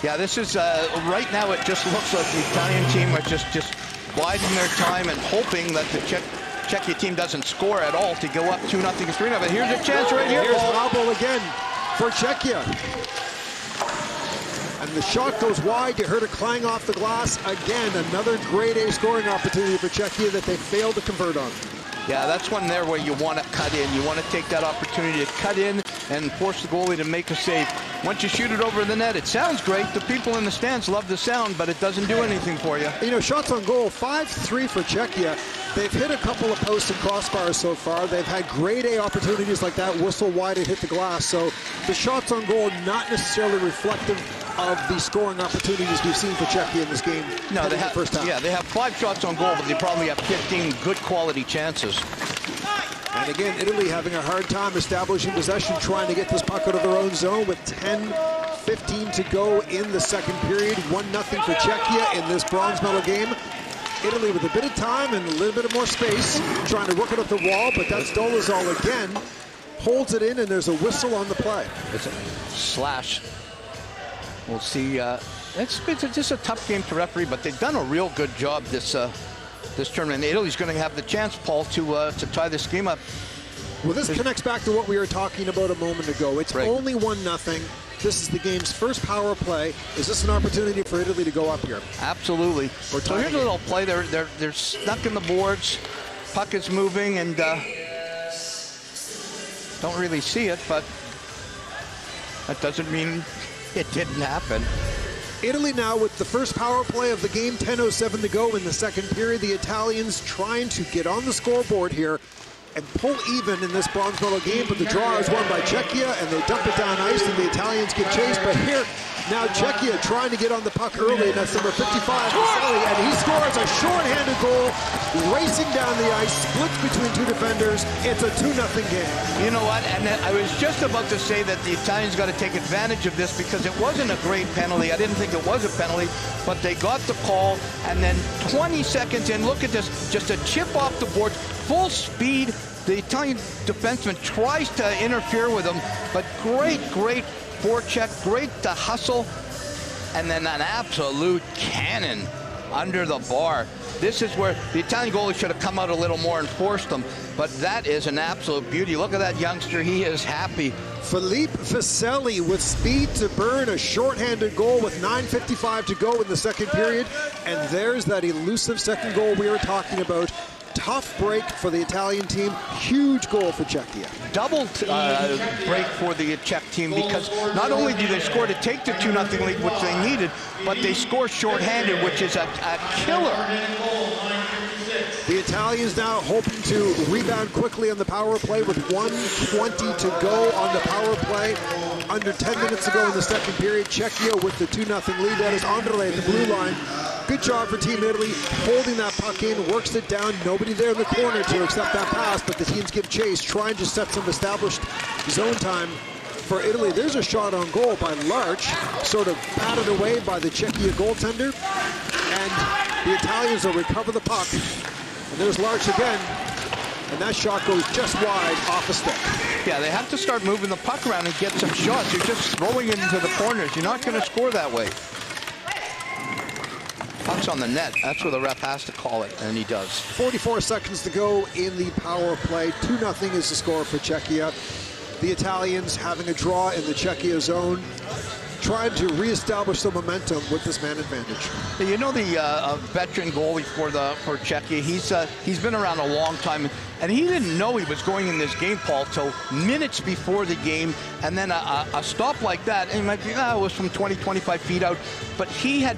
Yeah, this is, right now it just looks like the Italian team are just biding their time and hoping that the Czechia team doesn't score at all to go up 2-0, 3-0. But here's a chance right here. Here's Habel again for Czechia. And the shot goes wide. You heard it clang off the glass. Again, another grade A scoring opportunity for Czechia that they failed to convert on. Yeah, that's one there where you want to cut in. You want to take that opportunity to cut in and force the goalie to make a save. Once you shoot it over the net, it sounds great. The people in the stands love the sound, but it doesn't do anything for you. You know, shots on goal, 5-3 for Czechia. They've hit a couple of posts and crossbars so far. They've had grade A opportunities like that, whistle wide and hit the glass. So the shots on goal not necessarily reflective of the scoring opportunities we've seen for Czechia in this game. No, they have, the first half. Yeah, they have 5 shots on goal, but they probably have 15 good quality chances. And again, Italy having a hard time establishing possession, trying to get this puck out of their own zone with 10:15 to go in the second period. 1-0 for Czechia in this bronze medal game. Italy with a bit of time and a little bit of more space, trying to work it up the wall, but that's Dolezal again. Holds it in, and there's a whistle on the play. It's a slash. We'll see. It's just a tough game to referee, but they've done a real good job this tournament. Italy's going to have the chance, Paul, to tie this game up. Well, this connects back to what we were talking about a moment ago. It's right. Only 1-0. This is the game's first power play. Is this an opportunity for Italy to go up here? Absolutely. So here's a little play. They're stuck in the boards. Puck is moving, and don't really see it, but that doesn't mean it didn't happen. Italy now with the first power play of the game, 10:07 to go in the second period. The Italians trying to get on the scoreboard here and pull even in this bronze medal game, but the draw is won by Czechia, and they dump it down ice, and the Italians get chased. But here, now Czechia trying to get on the puck early, and that's number 55, Vasily, and he scores a short-handed goal, racing down the ice, splits between two defenders. It's a 2-0 game. You know what, and I was just about to say that the Italians got to take advantage of this because it wasn't a great penalty. I didn't think it was a penalty, but they got the call, and then 20 seconds in, look at this, just a chip off the board, full speed. The Italian defenseman tries to interfere with him, but great forecheck, great to hustle, and then an absolute cannon under the bar. this is where the Italian goalie should have come out a little more and forced them. But that is an absolute beauty. Look at that youngster. He is happy. Philippe Vaselli with speed to burn a shorthanded goal with 9:55 to go in the second period. And there's that elusive second goal we were talking about. Tough break for the Italian team. Huge goal for Czechia. Double break for the Czech team, because not only do they score to take the 2-0 lead, which they needed, but they score shorthanded, which is a killer. The Italians now hoping to rebound quickly on the power play with 1:20 to go on the power play. Under 10 minutes to go in the second period. Czechia with the 2-0 lead. That is Andrei at the blue line. Good job for Team Italy, holding that puck in, works it down. Nobody there in the corner to accept that pass, but the teams give chase, trying to set some established zone time for Italy. There's a shot on goal by Larch, sort of batted away by the Czechia goaltender, and the Italians will recover the puck. And there's Larch again, and that shot goes just wide off a stick. Yeah, they have to start moving the puck around and get some shots. You're just throwing it into the corners. You're not going to score that way. Puck's on the net. That's where the ref has to call it, and he does. 44 seconds to go in the power play. 2-0 is the score for Czechia. The Italians having a draw in the Czechia zone, trying to reestablish the momentum with this man advantage. You know, the veteran goalie for Czechia, he's been around a long time, and he didn't know he was going in this game, Paul, till minutes before the game, and then a stop like that, and you might think, it was from 20, 25 feet out, but he had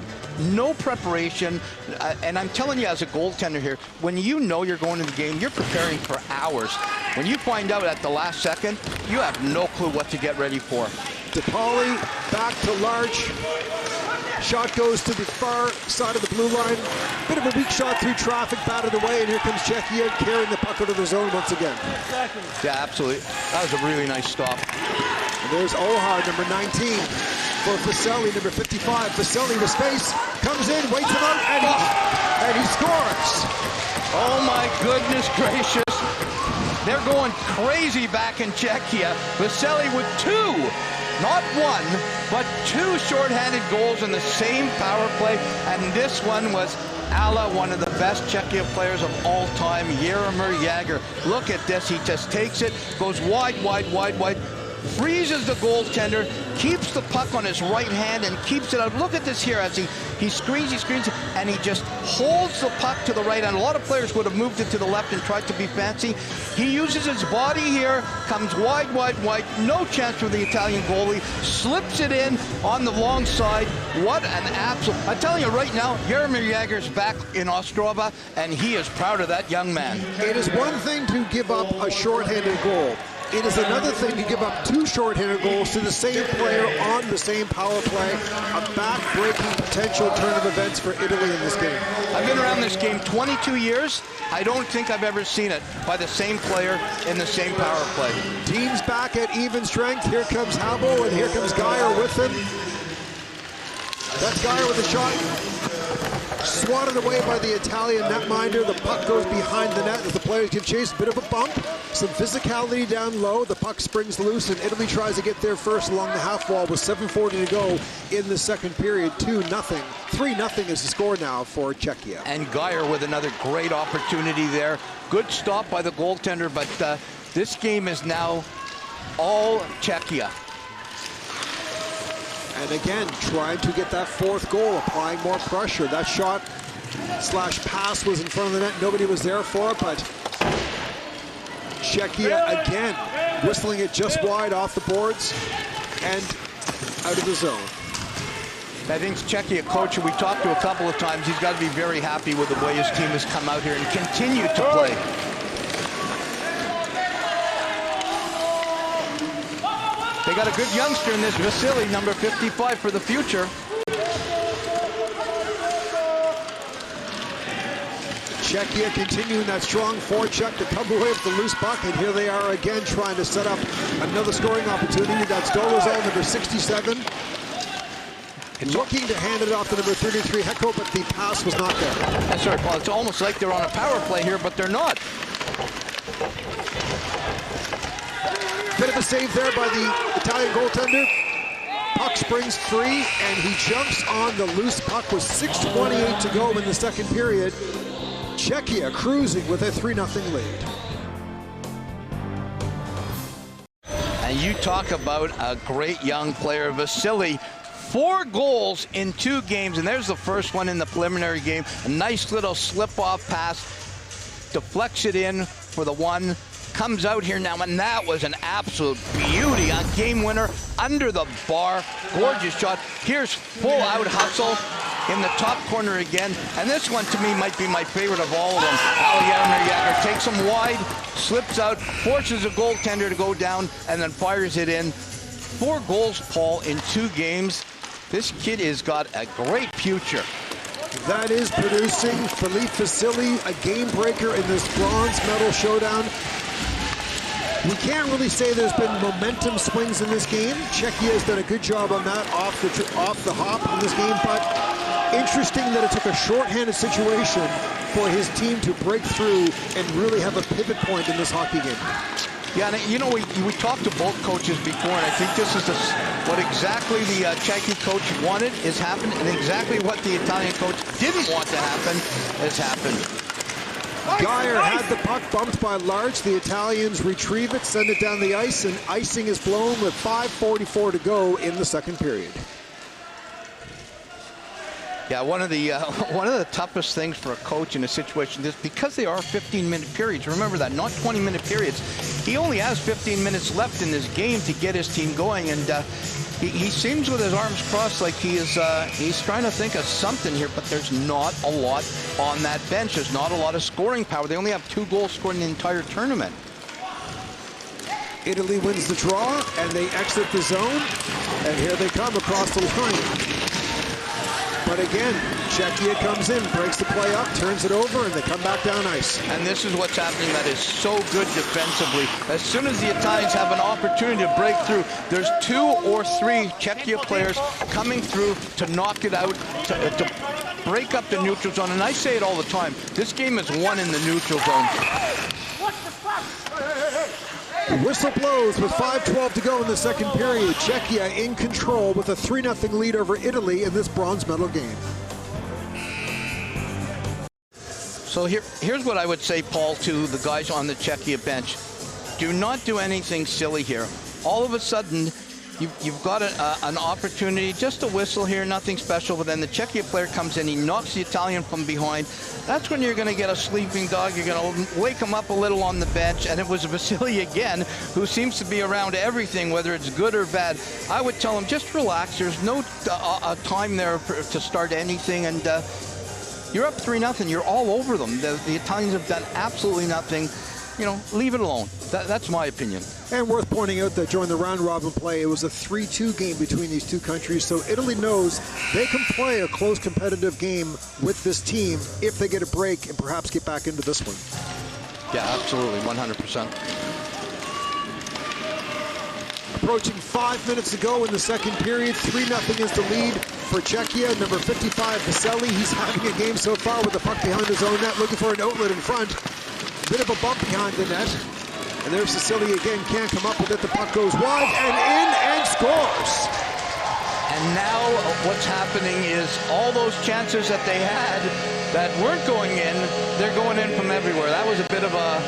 no preparation, and I'm telling you as a goaltender here, when you know you're going to the game, you're preparing for hours. When you find out at the last second, you have no clue what to get ready for. DePauli back to Larch. Shot goes to the far side of the blue line. Bit of a weak shot through traffic, batted away, and here comes Czechia carrying the puck out of the zone once again. Yeah, absolutely. That was a really nice stop. And there's Ohar, number 19, for Vaselli, number 55. Vaselli with space, comes in, waits him out, and he scores. Oh my goodness gracious. They're going crazy back in Czechia. Vaselli with two. Not one, but two shorthanded goals in the same power play, and this one was Ala, one of the best Czechia players of all time, Jaromír Jágr. Look at this, he just takes it, goes wide, wide, wide, wide, freezes the goaltender, keeps the puck on his right hand and keeps it out. Look at this here as he screens, and he just holds the puck to the right hand. A lot of players would have moved it to the left and tried to be fancy. He uses his body here, comes wide, wide, wide, no chance for the Italian goalie, slips it in on the long side. What an absolute, I'm telling you right now, Jaromír Jágr's back in Ostrava, and he is proud of that young man. It is one thing to give up a shorthanded goal. It is another thing to give up two shorthanded goals to the same player on the same power play. A back-breaking potential turn of events for Italy in this game. I've been around this game 22 years. I don't think I've ever seen it by the same player in the same power play. Teams back at even strength. Here comes Habel, and here comes Geyer with him. That's Geyer with a shot. Swatted away by the Italian netminder. The puck goes behind the net as the players give chase. Bit of a bump, some physicality down low. The puck springs loose, and Italy tries to get there first along the half wall with 7:40 to go in the second period. 2-0. 3-0 is the score now for Czechia. And Geyer with another great opportunity there. Good stop by the goaltender, but this game is now all Czechia. And again, trying to get that fourth goal, applying more pressure. That shot slash pass was in front of the net. Nobody was there for it, but Czechia again whistling it just wide off the boards and out of the zone. I think Czechia coach, who we talked to a couple of times, he's got to be very happy with the way his team has come out here and continue to play. They got a good youngster in this, Vasily, number 55 for the future. Czechia continuing that strong forecheck to come away with the loose puck, and here they are again trying to set up another scoring opportunity. That's Dolezal, number 67. Looking to hand it off to number 33, Hecko, but the pass was not there. That's right, Paul. It's almost like they're on a power play here, but they're not. Bit of a save there by the Italian goaltender. puck springs free, and he jumps on the loose puck with 6:28 to go in the second period. Czechia cruising with a 3-0 lead. And you talk about a great young player, Vasily. 4 goals in 2 games, and there's the first one in the preliminary game. A nice little slip-off pass, deflects it in for the one, comes out here now, and that was an absolute beauty. A game winner under the bar, gorgeous shot. Here's full out hustle in the top corner again, and this one to me might be my favorite of all of them. Yager takes him wide, slips out, forces a goaltender to go down, and then fires it in. 4 goals, Paul, in 2 games. This kid has got a great future. That is producing Philippe Vasily, a game breaker in this bronze medal showdown. We can't really say there's been momentum swings in this game. Czechia has done a good job on that off the hop in this game, but interesting that it took a shorthanded situation for his team to break through and really have a pivot point in this hockey game. Yeah, and you know, we talked to both coaches before, and I think this is what exactly the Czech coach wanted has happened, and exactly what the Italian coach didn't want to happen has happened. Geyer had the puck bumped by Larch. The Italians retrieve it, send it down the ice, and icing is blown with 5:44 to go in the second period. Yeah, one of the toughest things for a coach in a situation is because they are 15-minute periods. Remember that, not 20-minute periods. He only has 15 minutes left in this game to get his team going, and he seems with his arms crossed like he's trying to think of something here, but there's not a lot on that bench. There's not a lot of scoring power. They only have 2 goals scored in the entire tournament. Italy wins the draw, and they exit the zone, and here they come across the line. But again, Czechia comes in, breaks the play up, turns it over, and they come back down ice. And this is what's happening that is so good defensively. As soon as the Italians have an opportunity to break through, there's 2 or 3 Czechia players coming through to knock it out, to break up the neutral zone. And I say it all the time, this game is won in the neutral zone. Whistle blows with 5:12 to go in the second period. Czechia in control with a 3-0 lead over Italy in this bronze medal game. So here's what I would say, Paul, to the guys on the Czechia bench. Do not do anything silly here. All of a sudden, you've got an opportunity, just a whistle here, nothing special, but then the Czechia player comes in, he knocks the Italian from behind. That's when you're going to get a sleeping dog. You're going to wake him up a little on the bench, and it was Vasily again, who seems to be around everything, whether it's good or bad. I would tell him, just relax. There's no time there to start anything, and you're up 3-0. You're all over them. The Italians have done absolutely nothing. You know, leave it alone. That's my opinion. And worth pointing out that during the round-robin play, it was a 3-2 game between these 2 countries, so Italy knows they can play a close competitive game with this team if they get a break and perhaps get back into this one. Yeah, absolutely, 100%. Approaching 5 minutes to go in the second period. 3-0 is the lead for Czechia. Number 55, Vasily, he's having a game so far with the puck behind his own net, looking for an outlet in front. Bit of a bump behind the net. And there's Vasily again, can't come up with it. The puck goes wide and in and scores. And now what's happening is all those chances that they had that weren't going in, they're going in from everywhere. That was a bit of a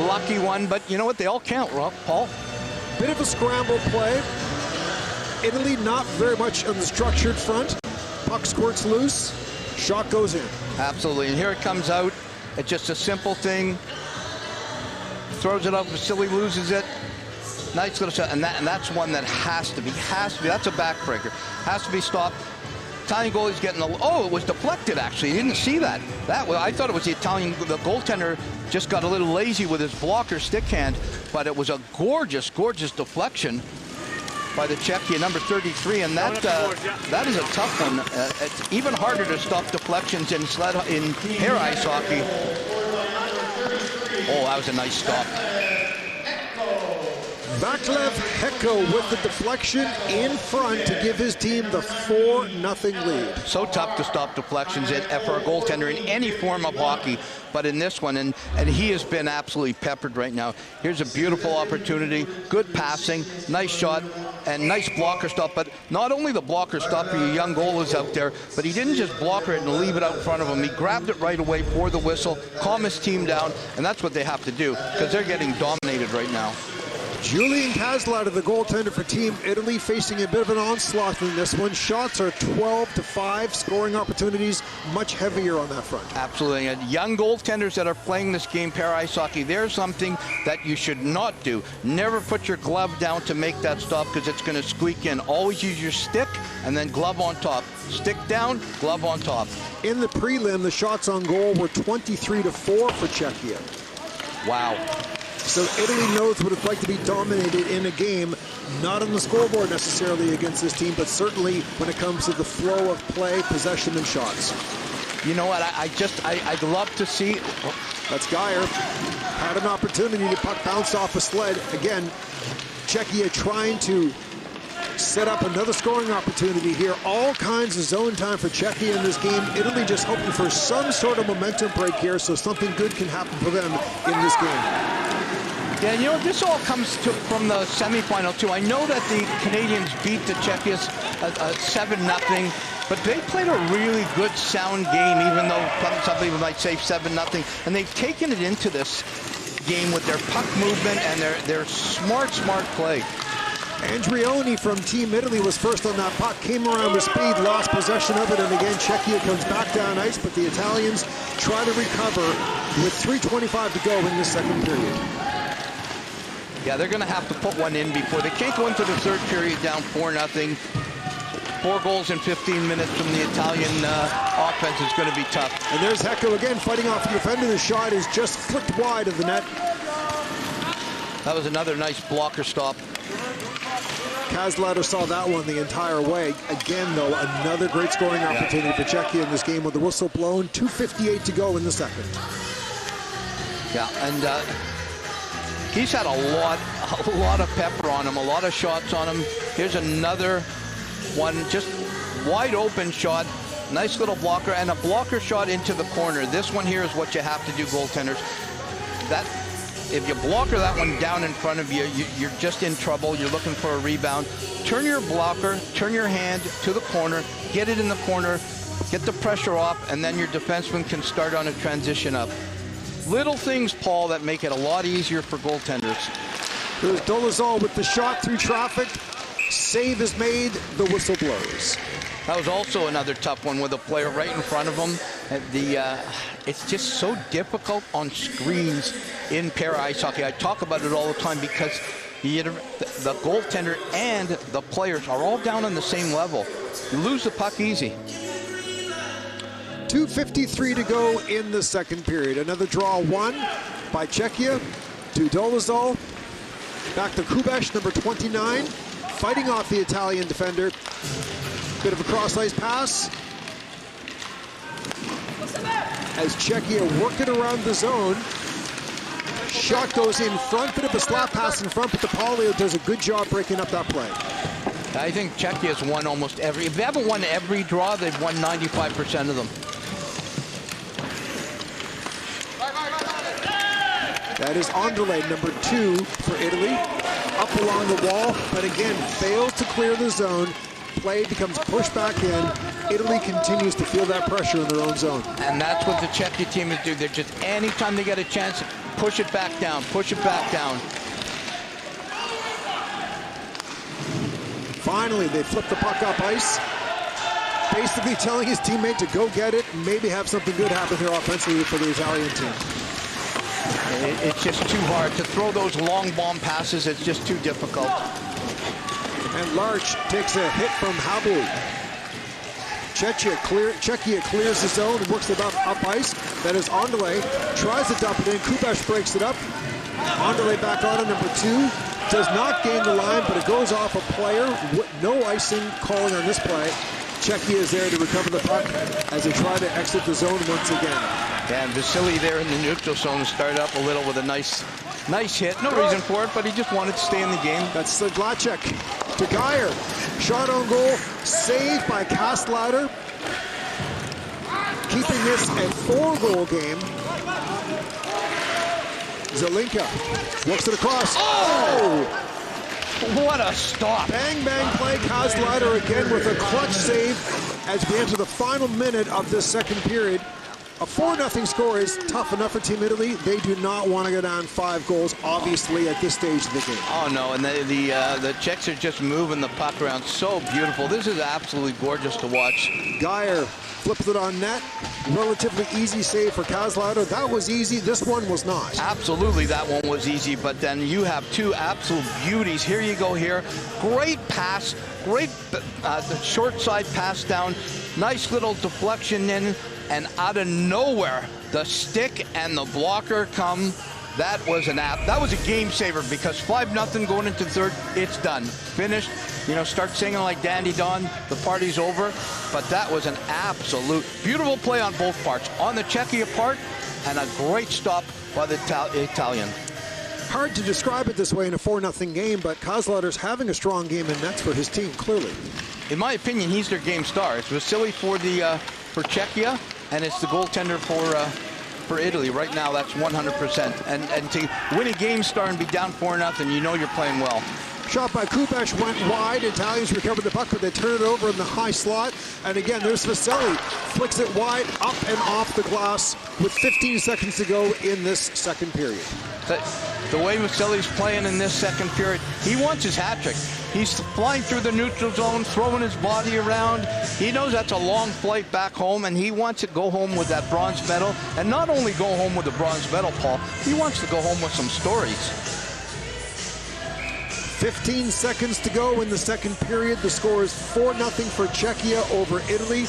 lucky one, but you know what? They all count, Paul. Bit of a scramble play. Italy not very much on the structured front. Puck squirts loose. Shot goes in. Absolutely. And here it comes out. It's just a simple thing. Throws it up, Vasily loses it. Nice little shot, and that's one that has to be, that's a backbreaker. Has to be stopped. Italian goalie's getting it was deflected actually. You didn't see that. I thought it was the goaltender just got a little lazy with his blocker stick hand, but it was a gorgeous, gorgeous deflection by the Czechia, number 33, and that is a tough one. It's even harder to stop deflections in air ice hockey. Oh, that was a nice stop. Vaclav Hecko with the deflection in front to give his team the 4-0 lead. So tough to stop deflections for a goaltender in any form of hockey, but in this one, and he has been absolutely peppered right now. Here's a beautiful opportunity, good passing, nice shot, and nice blocker stop. But not only the blocker stop for your young goalies out there, but he didn't just blocker it and leave it out in front of him. He grabbed it right away for the whistle, calm his team down, and that's what they have to do because they're getting dominated right now. Julian Kazlauer, the goaltender for Team Italy, facing a bit of an onslaught in this one. Shots are 12-5. Scoring opportunities much heavier on that front. Absolutely. And young goaltenders that are playing this game, Para Ice Hockey, there's something that you should not do. Never put your glove down to make that stop because it's going to squeak in. Always use your stick and then glove on top. Stick down, glove on top. In the prelim, the shots on goal were 23-4 for Czechia. Wow. So Italy knows what it's like to be dominated in a game, not on the scoreboard necessarily against this team, but certainly when it comes to the flow of play, possession, and shots. You know what, I'd love to see... That's Geyer. Had an opportunity to puck bounce off a sled. Again, Czechia trying to set up another scoring opportunity here. All kinds of zone time for Czechia in this game. Italy just hoping for some sort of momentum break here so something good can happen for them in this game. Yeah, you know, this all comes from the semifinal, too. I know that the Canadians beat the Czechians 7-0, but they played a really good, sound game, even though some people might say 7-0. And they've taken it into this game with their puck movement and their smart play. Andrioni from Team Italy was first on that puck, came around with speed, lost possession of it, and again, Czechia comes back down ice, but the Italians try to recover with 3:25 to go in the second period. Yeah, they're going to have to put one in before. They can't go into the third period down 4-0. 4 goals in 15 minutes from the Italian offense is going to be tough. And there's Hecko again fighting off the defender. The shot is just flicked wide of the net. That was another nice blocker stop. Kazlauer saw that one the entire way. Again, though, another great scoring opportunity for Czechia in this game with the whistle blown. 2:58 to go in the second. Yeah, and he's had a lot of pepper on him, a lot of shots on him. Here's another one, just wide open shot. Nice little blocker, and a blocker shot into the corner. This one here is what you have to do, goaltenders. If you blocker that one down in front of you, you're just in trouble. You're looking for a rebound. Turn your blocker, turn your hand to the corner, get it in the corner, get the pressure off, and then your defenseman can start on a transition up. Little things, Paul, that make it a lot easier for goaltenders. There's Dolezal with the shot through traffic. Save is made, the whistle blows. That was also another tough one with a player right in front of him. It's just so difficult on screens in Para Ice Hockey. I talk about it all the time because the goaltender and the players are all down on the same level. You lose the puck easy. 2:53 to go in the second period. Another draw won by Czechia to Dolezal. Back to Kubeš, number 29, fighting off the Italian defender. Bit of a cross-ice pass. As Czechia work it around the zone. Shot goes in front, bit of a slap pass in front, but the Polio does a good job breaking up that play. I think Czechia's won almost every, if they haven't won every draw, they've won 95% of them. That is Anderle, number 2 for Italy. Up along the wall, but again, fails to clear the zone. Play becomes pushed back in. Italy continues to feel that pressure in their own zone. And that's what the Czechia team is doing. They're just, anytime they get a chance, push it back down, push it back down. Finally, they flip the puck up ice. Basically telling his teammate to go get it and maybe have something good happen here offensively for the Italian team. It's just too hard to throw those long bomb passes. It's just too difficult. And Larch takes a hit from Habu. Czechia clears the zone and works it up ice. That is Anderle. Tries to dump it in. Kubeš breaks it up. Anderle back on it, number 2. Does not gain the line, but it goes off a player. No icing calling on this play. Czechia is there to recover the puck as they try to exit the zone once again. And Vasily there in the neutral zone started up a little with a nice Nice hit. No reason for it, but he just wanted to stay in the game. That's Sedlacek to Geyer. Shot on goal, saved by Kastlauder. Keeping this a 4-goal game. Zelinka looks it across. Oh! What a stop. Bang, bang play. Kastlauder again with a clutch save as we enter the final minute of this second period. A 4-0 score is tough enough for Team Italy. They do not want to go down 5 goals, obviously, at this stage of the game. Oh, no, and the Czechs are just moving the puck around so beautiful. This is absolutely gorgeous to watch. Geyer flips it on net. Relatively easy save for Kastlauder. That was easy. This one was not. Absolutely, that one was easy, but then you have two absolute beauties. Here you go here. Great pass. Great short side pass down. Nice little deflection in. And out of nowhere, the stick and the blocker come. That was a game saver because 5-0 going into third. It's done, finished. You know, start singing like Dandy Don. The party's over. But that was an absolute beautiful play on both parts, on the Czechia part, and a great stop by the Italian. Hard to describe it this way in a 4-0 game, but Kastlauder's having a strong game in nets for his team, clearly. In my opinion, he's their game star. It's Vasily for Czechia, and it's the goaltender for Italy. Right now, that's 100%. And to win a game star and be down 4-0, you know you're playing well. Shot by Kupesh went wide. Italians recovered the puck, but they turn it over in the high slot. And again, there's Vasily. Flicks it wide, up and off the glass with 15 seconds to go in this second period. The way Vasily's playing in this second period, he wants his hat trick. He's flying through the neutral zone, throwing his body around. He knows that's a long flight back home, and he wants to go home with that bronze medal. And not only go home with the bronze medal, Paul, he wants to go home with some stories. 15 seconds to go in the second period. The score is 4-0 for Czechia over Italy.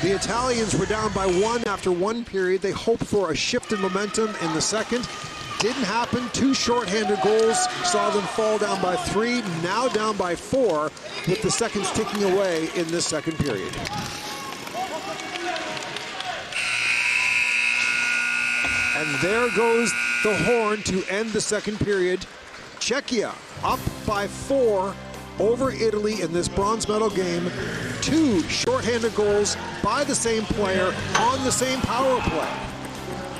The Italians were down by 1 after 1 period. They hoped for a shift in momentum in the second. Didn't happen. 2 shorthanded goals saw them fall down by 3, now down by 4, with the seconds ticking away in this second period. And there goes the horn to end the second period. Czechia up by 4 over Italy in this bronze medal game. 2 shorthanded goals by the same player on the same power play.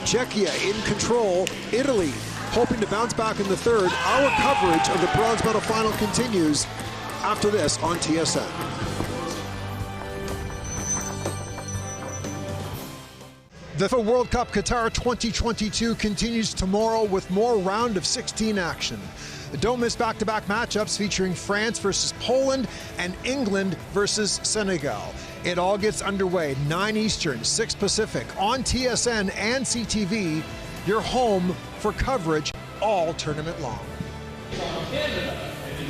Czechia in control. Italy hoping to bounce back in the third. Our coverage of the bronze medal final continues after this on TSN. The FIFA World Cup Qatar 2022 continues tomorrow with more round of 16 action. Don't miss back-to-back matchups featuring France versus Poland and England versus Senegal. It all gets underway 9 Eastern, 6 Pacific on TSN and CTV, your home for coverage all tournament long.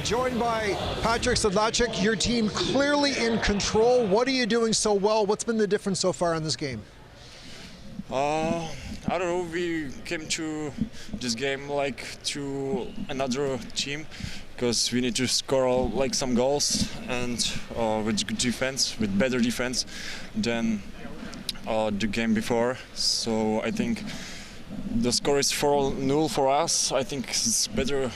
Joined by Patrick Sedlacek, your team clearly in control. What are you doing so well? What's been the difference so far in this game? I don't know, we came to this game like to another team because we need to score like some goals and with good defense, with better defense than the game before. So I think the score is 4-0 for us. I think it's better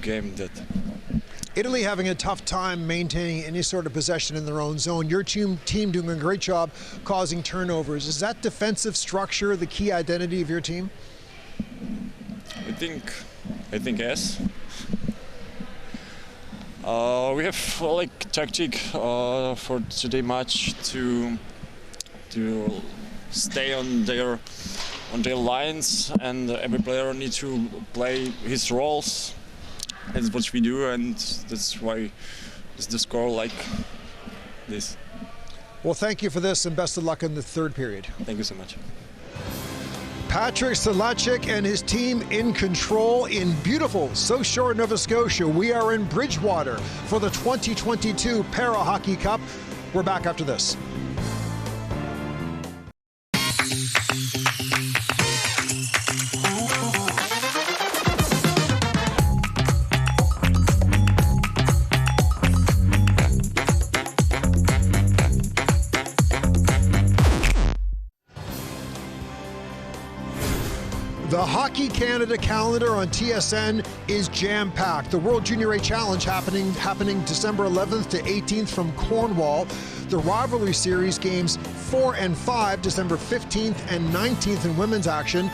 game that. Italy having a tough time maintaining any sort of possession in their own zone. Your team doing a great job causing turnovers. Is that defensive structure the key identity of your team? I think yes. We have like tactic for today match to stay on their lines, and every player needs to play his roles. That's what we do, and that's why it's the score like this. Well, thank you for this, and best of luck in the third period. Thank you so much. Patrick Sedlacek and his team in control in beautiful South Shore, Nova Scotia. We are in Bridgewater for the 2022 Para Hockey Cup. We're back after this. The Hockey Canada calendar on TSN is jam-packed. The World Junior A Challenge happening December 11th to 18th from Cornwall. The Rivalry Series games 4 and 5, December 15th and 19th in women's action.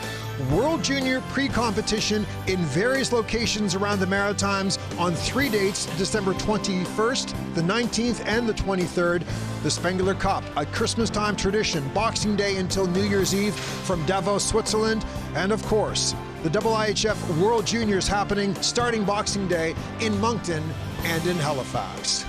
World Junior pre-competition in various locations around the Maritimes on 3 dates, December 21st, the 19th, and the 23rd. The Spengler Cup, a Christmas-time tradition, Boxing Day until New Year's Eve from Davos, Switzerland. And of course, the IIHF World Juniors happening starting Boxing Day in Moncton and in Halifax.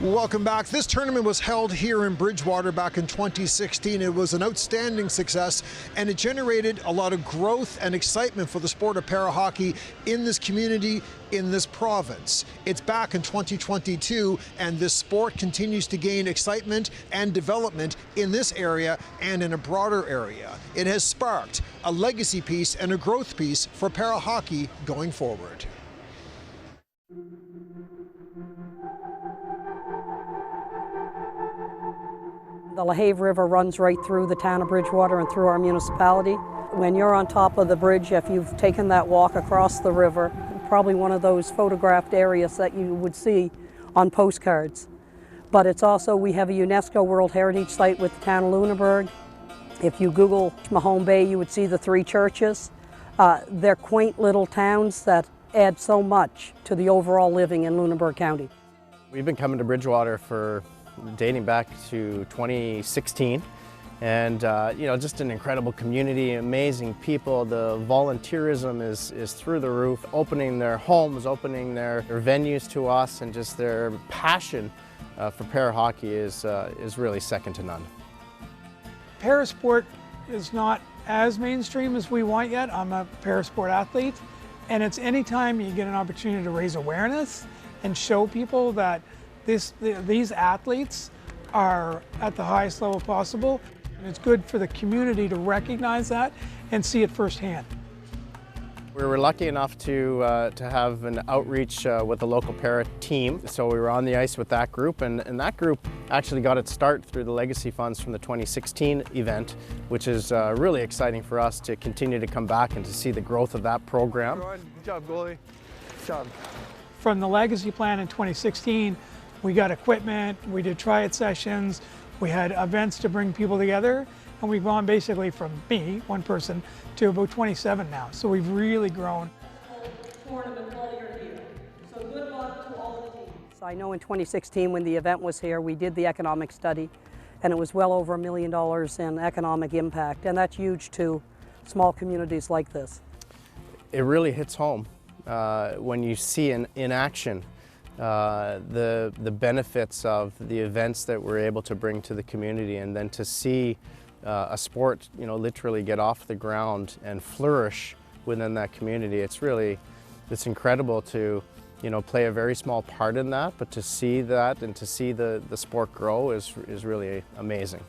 Welcome back. This tournament was held here in Bridgewater back in 2016. It was an outstanding success, and it generated a lot of growth and excitement for the sport of para hockey in this community, in this province. It's back in 2022, and this sport continues to gain excitement and development in this area and in a broader area. It has sparked a legacy piece and a growth piece for para hockey going forward. The LaHave River runs right through the town of Bridgewater and through our municipality. When you're on top of the bridge, if you've taken that walk across the river, probably one of those photographed areas that you would see on postcards. But it's also, we have a UNESCO World Heritage Site with the town of Lunenburg. If you Google Mahone Bay, you would see the 3 churches. They're quaint little towns that add so much to the overall living in Lunenburg County. We've been coming to Bridgewater for dating back to 2016, and just an incredible community, amazing people. The volunteerism is through the roof, opening their homes, opening their venues to us, and just their passion for para hockey is really second to none. Parasport is not as mainstream as we want yet. I'm a parasport athlete, and it's anytime you get an opportunity to raise awareness and show people that these athletes are at the highest level possible. And it's good for the community to recognize that and see it firsthand. We were lucky enough to have an outreach with the local para team. So we were on the ice with that group, and that group actually got its start through the legacy funds from the 2016 event, which is really exciting for us to continue to come back and to see the growth of that program. Good job, goalie. Good job. From the legacy plan in 2016, we got equipment, we did try-it sessions, we had events to bring people together, and we've gone basically from me, one person, to about 27 now. So we've really grown. Tournament while you're here. So good luck to all the teams. I know in 2016 when the event was here, we did the economic study, and it was well over $1 million in economic impact, and that's huge to small communities like this. It really hits home when you see in action the benefits of the events that we're able to bring to the community, and then to see a sport, literally get off the ground and flourish within that community. It's incredible to, play a very small part in that, but to see that and to see the sport grow is really amazing.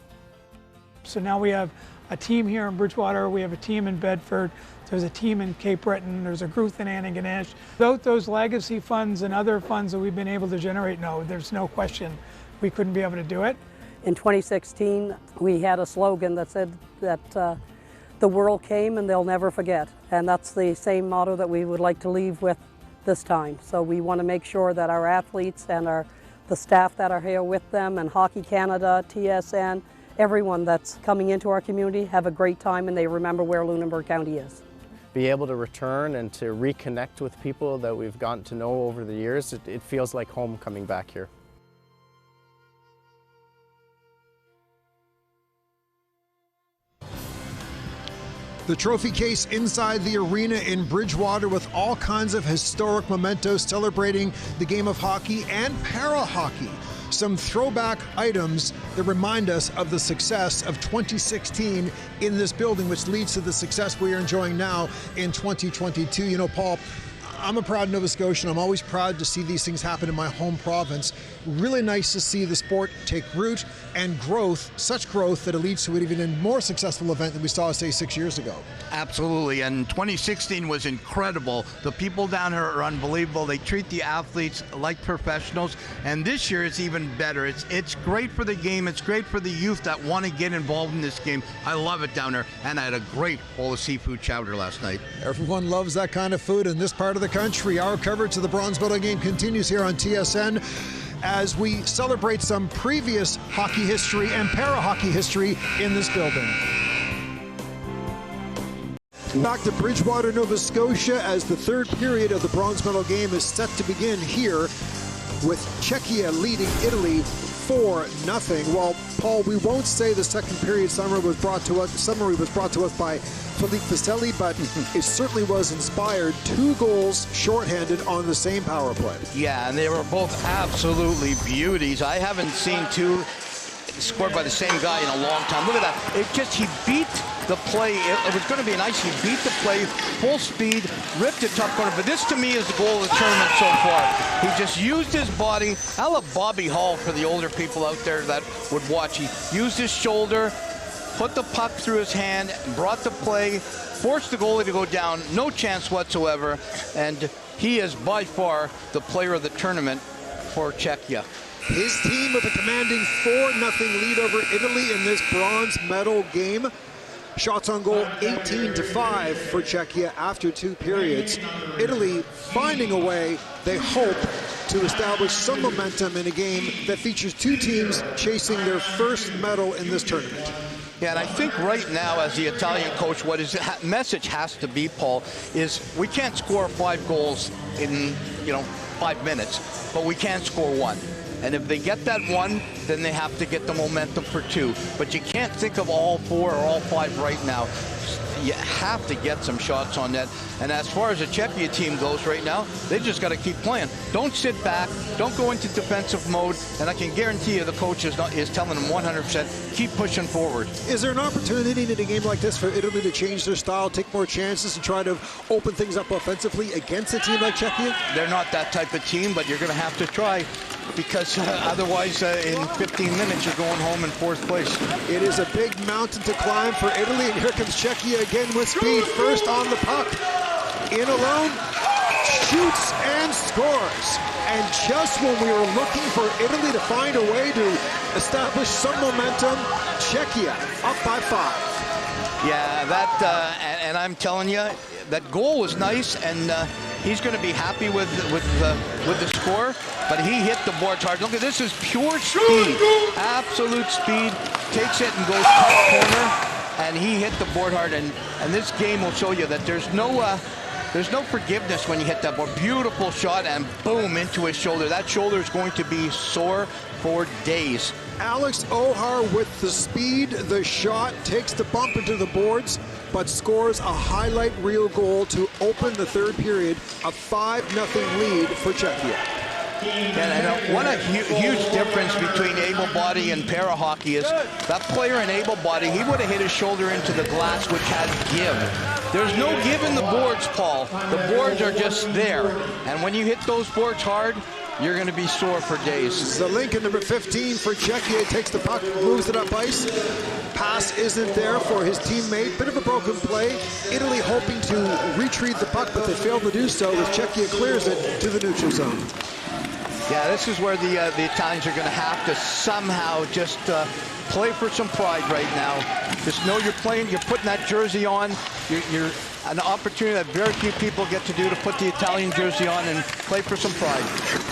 So now we have a team here in Bridgewater, we have a team in Bedford, there's a team in Cape Breton, there's a group in Antigonish. Without those legacy funds and other funds that we've been able to generate, there's no question we couldn't be able to do it. In 2016, we had a slogan that said that the world came and they'll never forget. And that's the same motto that we would like to leave with this time. So we want to make sure that our athletes and the staff that are here with them, and Hockey Canada, TSN, everyone that's coming into our community have a great time and they remember where Lunenburg County is. Be able to return and to reconnect with people that we've gotten to know over the years, it feels like home coming back here. The trophy case inside the arena in Bridgewater with all kinds of historic mementos celebrating the game of hockey and para hockey. Some throwback items that remind us of the success of 2016 in this building, which leads to the success we are enjoying now in 2022. Paul, I'm a proud Nova Scotian. I'm always proud to see these things happen in my home province. Really nice to see the sport take root and growth, such growth that it leads to an even more successful event than we saw, say, 6 years ago. Absolutely, and 2016 was incredible. The people down here are unbelievable. They treat the athletes like professionals, and this year it's even better. It's great for the game. It's great for the youth that want to get involved in this game. I love it down there, and I had a great bowl of seafood chowder last night. Everyone loves that kind of food in this part of the country. Our coverage of the bronze medal game continues here on TSN as we celebrate some previous hockey history and para hockey history in this building. Back to Bridgewater, Nova Scotia, as the third period of the bronze medal game is set to begin here, with Czechia leading Italy 4-0. Well, Paul, we won't say the second period summary was brought to us by Philippe Vicelli, but it certainly was inspired. 2 goals shorthanded on the same power play. Yeah, and they were both absolutely beauties. I haven't seen 2 scored by the same guy in a long time. Look at that. It just, he beat the play. It was going to be nice. He beat the play, full speed, ripped it top corner. But this, to me, is the goal of the tournament so far. He just used his body. I love Bobby Hall for the older people out there that would watch. He used his shoulder, put the puck through his hand, brought the play, forced the goalie to go down. No chance whatsoever. And he is by far the player of the tournament for Czechia. His team with a commanding 4-0 lead over Italy in this bronze medal game. Shots on goal 18-5 for Czechia after 2 periods. Italy finding a way, they hope, to establish some momentum in a game that features 2 teams chasing their first medal in this tournament. Yeah, and I think right now, as the Italian coach, what his message has to be, Paul, is we can't score 5 goals in, 5 minutes, but we can score 1. And if they get that 1, then they have to get the momentum for 2. But you can't think of all 4 or all 5 right now. You have to get some shots on net. And as far as the Czechia team goes right now, they just got to keep playing. Don't sit back. Don't go into defensive mode. And I can guarantee you the coach is telling them 100%, keep pushing forward. Is there an opportunity in a game like this for Italy to change their style, take more chances, and try to open things up offensively against a team like Czechia? They're not that type of team, but you're going to have to try, because otherwise in 15 minutes you're going home in 4th place. It is a big mountain to climb for Italy, and here comes Czechia again with speed. First on the puck, in alone, shoots and scores. And just when we were looking for Italy to find a way to establish some momentum, Czechia up by 5. Yeah, that and I'm telling you, that goal was nice, and he's going to be happy with the score. But he hit the boards hard. Look at this, is pure speed, absolute speed. Takes it and goes top corner, and he hit the board hard. And this game will show you that there's no forgiveness when you hit that board. Beautiful shot, and boom, into his shoulder. That shoulder is going to be sore for days. Alex Ohar with the speed, the shot, takes the bump into the boards, but scores a highlight reel goal to open the 3rd period, a 5-0 lead for Czechia. And what a huge difference between able body and para hockey is that player in able body, he would have hit his shoulder into the glass, which has give. There's no give in the boards, Paul. The boards are just there. And when you hit those boards hard, you're going to be sore for days. Zelinka, number 15 for Czechia, takes the puck, moves it up ice. Pass isn't there for his teammate. Bit of a broken play. Italy hoping to retrieve the puck, but they fail to do so as Czechia clears it to the neutral zone. Yeah, this is where the Italians are going to have to somehow just play for some pride right now. Just know you're playing, you're putting that jersey on. You're an opportunity that very few people get to do, to put the Italian jersey on and play for some pride.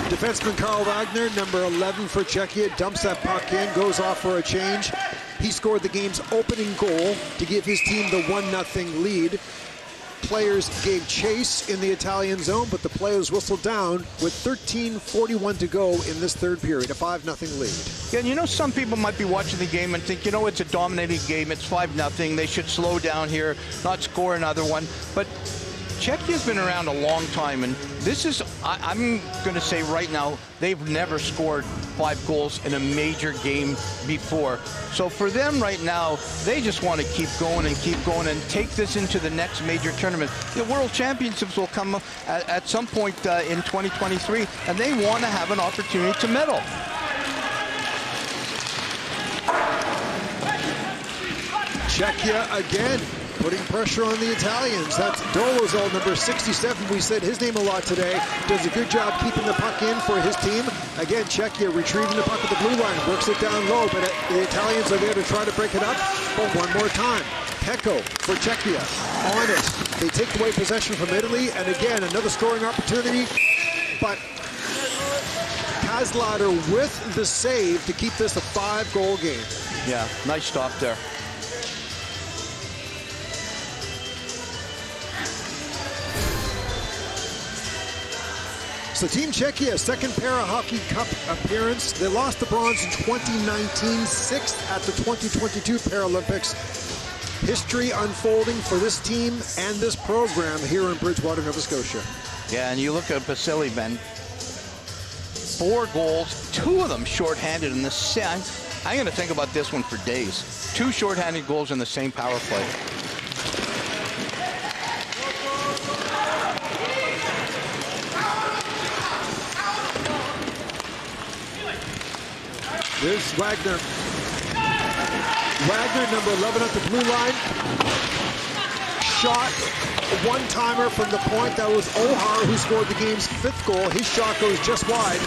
Defenseman Carl Wagner, number 11 for Czechia, dumps that puck in, goes off for a change. He scored the game's opening goal to give his team the 1-0 lead. Players gave chase in the Italian zone, but the play was whistled down with 13:41 to go in this 3rd period, a 5-0 lead. Yeah, and some people might be watching the game and think, it's a dominating game, it's 5-0, they should slow down here, not score another one. But Czechia's been around a long time, and this is, I'm going to say right now, they've never scored 5 goals in a major game before. So for them right now, they just want to keep going and take this into the next major tournament. The World Championships will come at some point in 2023, and they want to have an opportunity to medal. Czechia again, putting pressure on the Italians. That's Dolozal, number 67. We said his name a lot today. Does a good job keeping the puck in for his team. Again, Czechia retrieving the puck at the blue line, works it down low, but the Italians are there to try to break it up. But one more time, Pekko for Czechia. On it. They take away possession from Italy, and again, another scoring opportunity, but Kazlader with the save to keep this a 5-goal game. Yeah, nice stop there. So Team Czechia, second Para Hockey Cup appearance. They lost the bronze in 2019, 6th at the 2022 Paralympics. History unfolding for this team and this program here in Bridgewater, Nova Scotia. Yeah, and you look at Vasily, Ben. 4 goals, 2 of them shorthanded in the same. I'm going to think about this one for days. 2 shorthanded goals in the same power play. There's Wagner. Wagner, number 11 at the blue line. Shot, one-timer from the point. That was Ohar who scored the game's 5th goal. His shot goes just wide.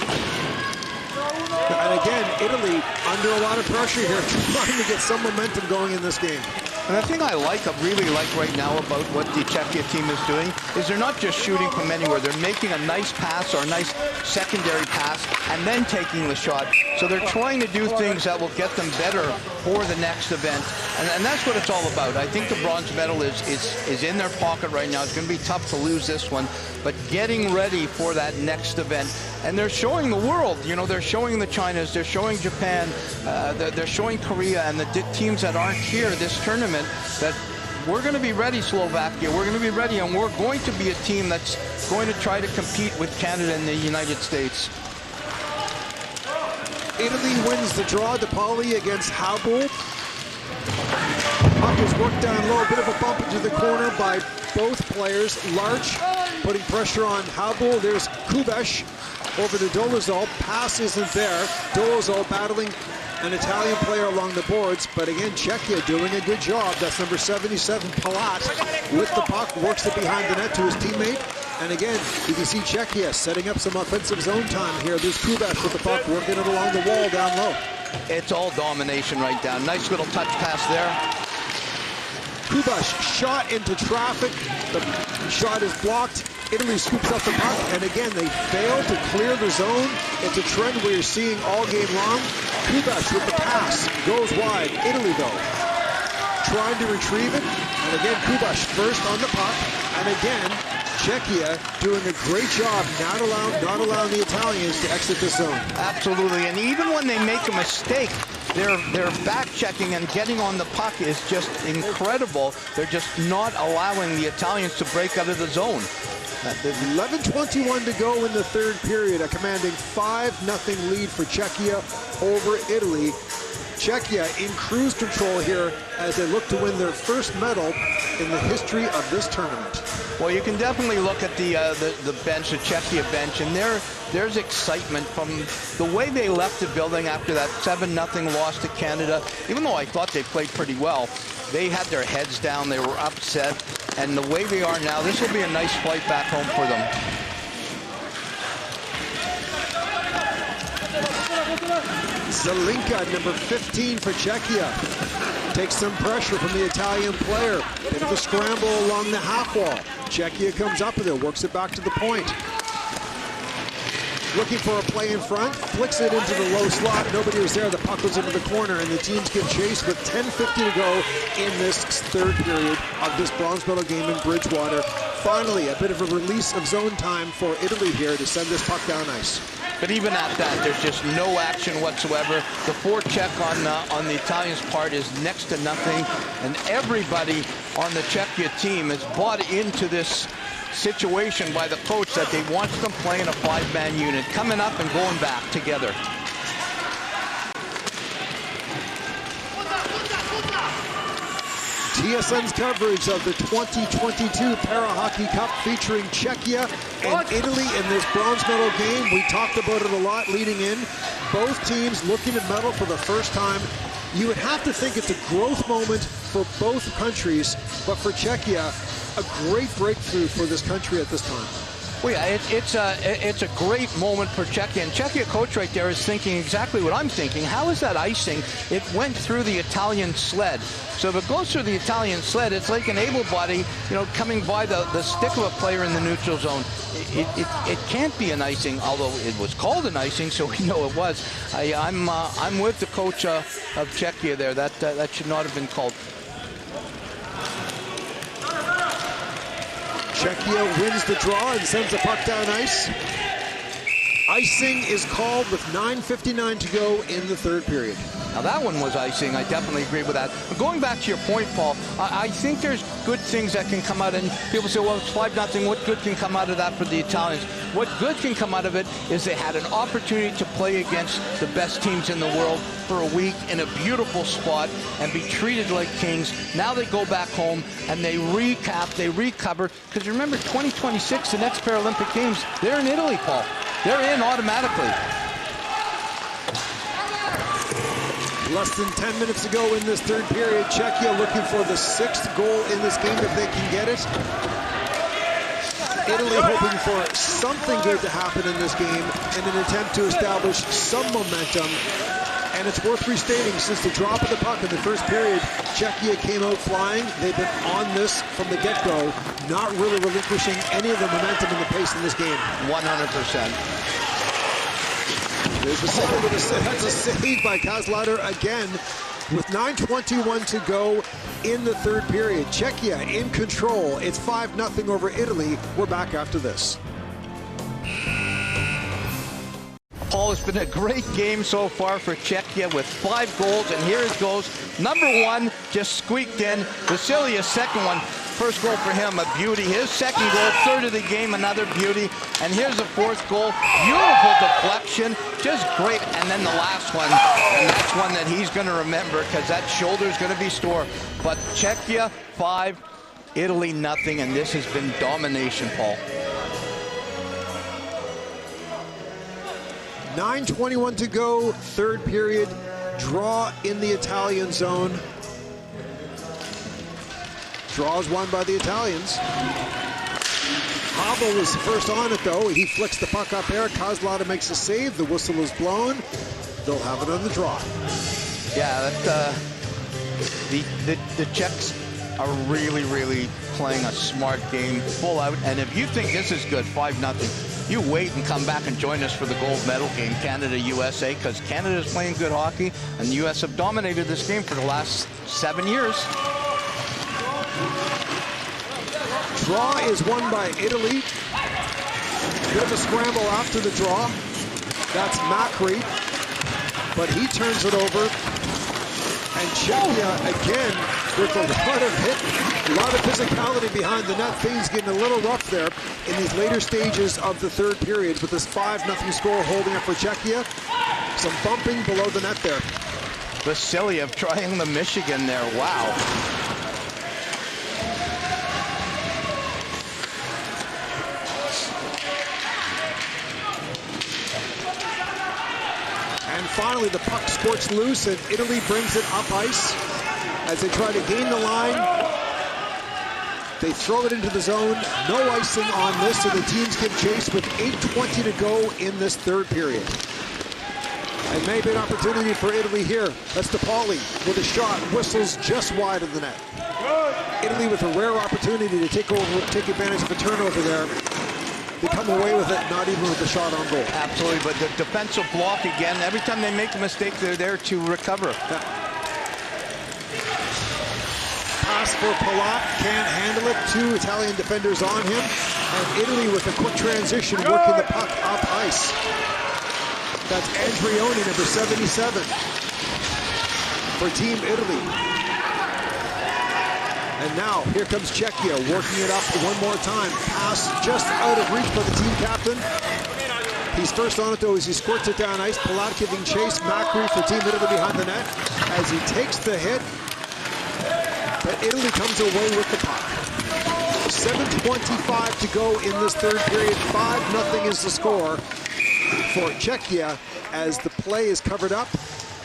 And again, Italy under a lot of pressure here, trying to get some momentum going in this game. And the thing I really like right now about what the Czechia team is doing is they're not just shooting from anywhere. They're making a nice pass or a nice secondary pass and then taking the shot. So they're trying to do things that will get them better for the next event. And that's what it's all about. I think the bronze medal is in their pocket right now. It's going to be tough to lose this one, but getting ready for that next event. And they're showing the world, you know, they're showing the Chinas, they're showing Japan, they're showing Korea and the teams that aren't here this tournament that we're going to be ready, Slovakia. We're going to be ready, and we're going to be a team that's going to try to compete with Canada and the United States. Italy wins the draw. DePauli against Habul. Puck is worked down low. A bit of a bump into the corner by both players. Larch putting pressure on Habul. There's Kubesh over to Dolozal. Pass isn't there. Dolozal battling an Italian player along the boards, but again, Czechia doing a good job. That's number 77, Palat, with the puck, works it behind the net to his teammate. And again, you can see Czechia setting up some offensive zone time here. There's Kubesh with the puck, working it along the wall down low. It's all domination right down. Nice little touch pass there. Kubesh shot into traffic. The shot is blocked. Italy scoops up the puck, and again, they fail to clear the zone. It's a trend we're seeing all game long. Kubesh with the pass, goes wide. Italy, though, trying to retrieve it. And again, Kubesh first on the puck. And again, Czechia doing a great job not allowing the Italians to exit the zone. Absolutely, and even when they make a mistake, their back checking and getting on the puck is just incredible. They're just not allowing the Italians to break out of the zone. 11:21 to go in the third period. A commanding 5-0 lead for Czechia over Italy. Czechia in cruise control here as they look to win their first medal in the history of this tournament. Well, you can definitely look at the bench, the Czechia bench, and there's excitement from the way they left the building after that 7-0 loss to Canada. Even though I thought they played pretty well, they had their heads down, they were upset, and the way they are now, this will be a nice flight back home for them. Zelinka, number 15 for Czechia, takes some pressure from the Italian player. Bit of a scramble along the half wall. Czechia comes up with it, works it back to the point. Looking for a play in front, flicks it into the low slot. Nobody was there. The puck was into the corner, and the teams give chase with 10:50 to go in this third period of this bronze medal game in Bridgewater. Finally, a bit of a release of zone time for Italy here to send this puck down ice. But even at that, there's just no action whatsoever. The forecheck on the Italians' part is next to nothing, and everybody on the Czechia team has bought into this situation by the coach that they want them playing a 5-man unit, coming up and going back together. TSN's coverage of the 2022 Para Hockey Cup featuring Czechia and Italy in this bronze medal game. We talked about it a lot leading in. Both teams looking to medal for the first time. You would have to think it's a growth moment for both countries, but for Czechia, a great breakthrough for this country at this time. Well, yeah, it's a great moment for Czechia. And Czechia coach right there is thinking exactly what I'm thinking. How is that icing? It went through the Italian sled. So if it goes through the Italian sled, it's like an able body, you know, coming by the stick of a player in the neutral zone. It can't be an icing, although it was called an icing, so we know it was. I'm with the coach of Czechia there. That should not have been called. Czechia wins the draw and sends the puck down ice. Icing is called with 9:59 to go in the third period. Now that one was icing. I definitely agree with that. But going back to your point, Paul, I think there's good things that can come out. And people say, well, it's 5-0. What good can come out of that for the Italians? What good can come out of it is they had an opportunity to play against the best teams in the world for a week in a beautiful spot and be treated like kings. Now they go back home and they recap, they recover. Because remember, 2026, the next Paralympic Games, they're in Italy, Paul. They're in automatically. Less than 10 minutes to go in this third period. Czechia looking for the 6th goal in this game if they can get it. Italy hoping for something good to happen in this game in an attempt to establish some momentum. And it's worth restating, since the drop of the puck in the first period, Czechia came out flying. They've been on this from the get-go, not really relinquishing any of the momentum and the pace in this game. 100%. There's the save. That's a save by Kozlauer again with 9:21 to go in the third period. Czechia in control. It's 5-0 over Italy. We're back after this. Paul, it's been a great game so far for Czechia with 5 goals, and here it goes. Number 1 just squeaked in. Vasilia's second one. First goal for him, a beauty. His second goal, third of the game, another beauty. And here's the 4th goal. Beautiful deflection, just great. And then the last one, and that's one that he's going to remember because that shoulder's going to be sore. But Czechia 5, Italy nothing, and this has been domination, Paul. 9:21 to go, third period. Draw in the Italian zone. Draw is won by the Italians. Hobble was first on it, though. He flicks the puck up there. Kozlauer makes a save. The whistle is blown. They'll have it on the draw. Yeah, the Czechs are really playing a smart game, full out. And if you think this is good, 5-0, you wait and come back and join us for the gold medal game, Canada-USA, because Canada is playing good hockey, and the U.S. have dominated this game for the last 7 years. Draw is won by Italy. Bit of a scramble after the draw. That's Macri, but he turns it over. And Czechia again with a lot of hit, a lot of physicality behind the net. Things getting a little rough there in these later stages of the third period with this 5-0 score holding up for Czechia. Some bumping below the net there. Vasiliev trying the Michigan there. Wow. And finally, the puck squirts loose, and Italy brings it up ice as they try to gain the line. They throw it into the zone. No icing on this, so the teams give chase with 8:20 to go in this third period. And maybe an opportunity for Italy here. That's DePauli with a shot, whistles just wide of the net. Italy with a rare opportunity to take advantage of a turnover there. They come away with it, not even with the shot on goal. Absolutely, but the defensive block again, every time they make a mistake, they're there to recover. Yeah. Pass for Palat, can't handle it. 2 Italian defenders on him. And Italy with a quick transition, working the puck up ice. That's Andrioni, number 77, for Team Italy. And now, here comes Czechia, working it up one more time. Pass just out of reach by the team captain. He's first on it, though, as he squirts it down ice. Palat giving chase. Macri for Team Italy behind the net as he takes the hit. But Italy comes away with the puck. 7:25 to go in this third period. 5-0 is the score for Czechia as the play is covered up.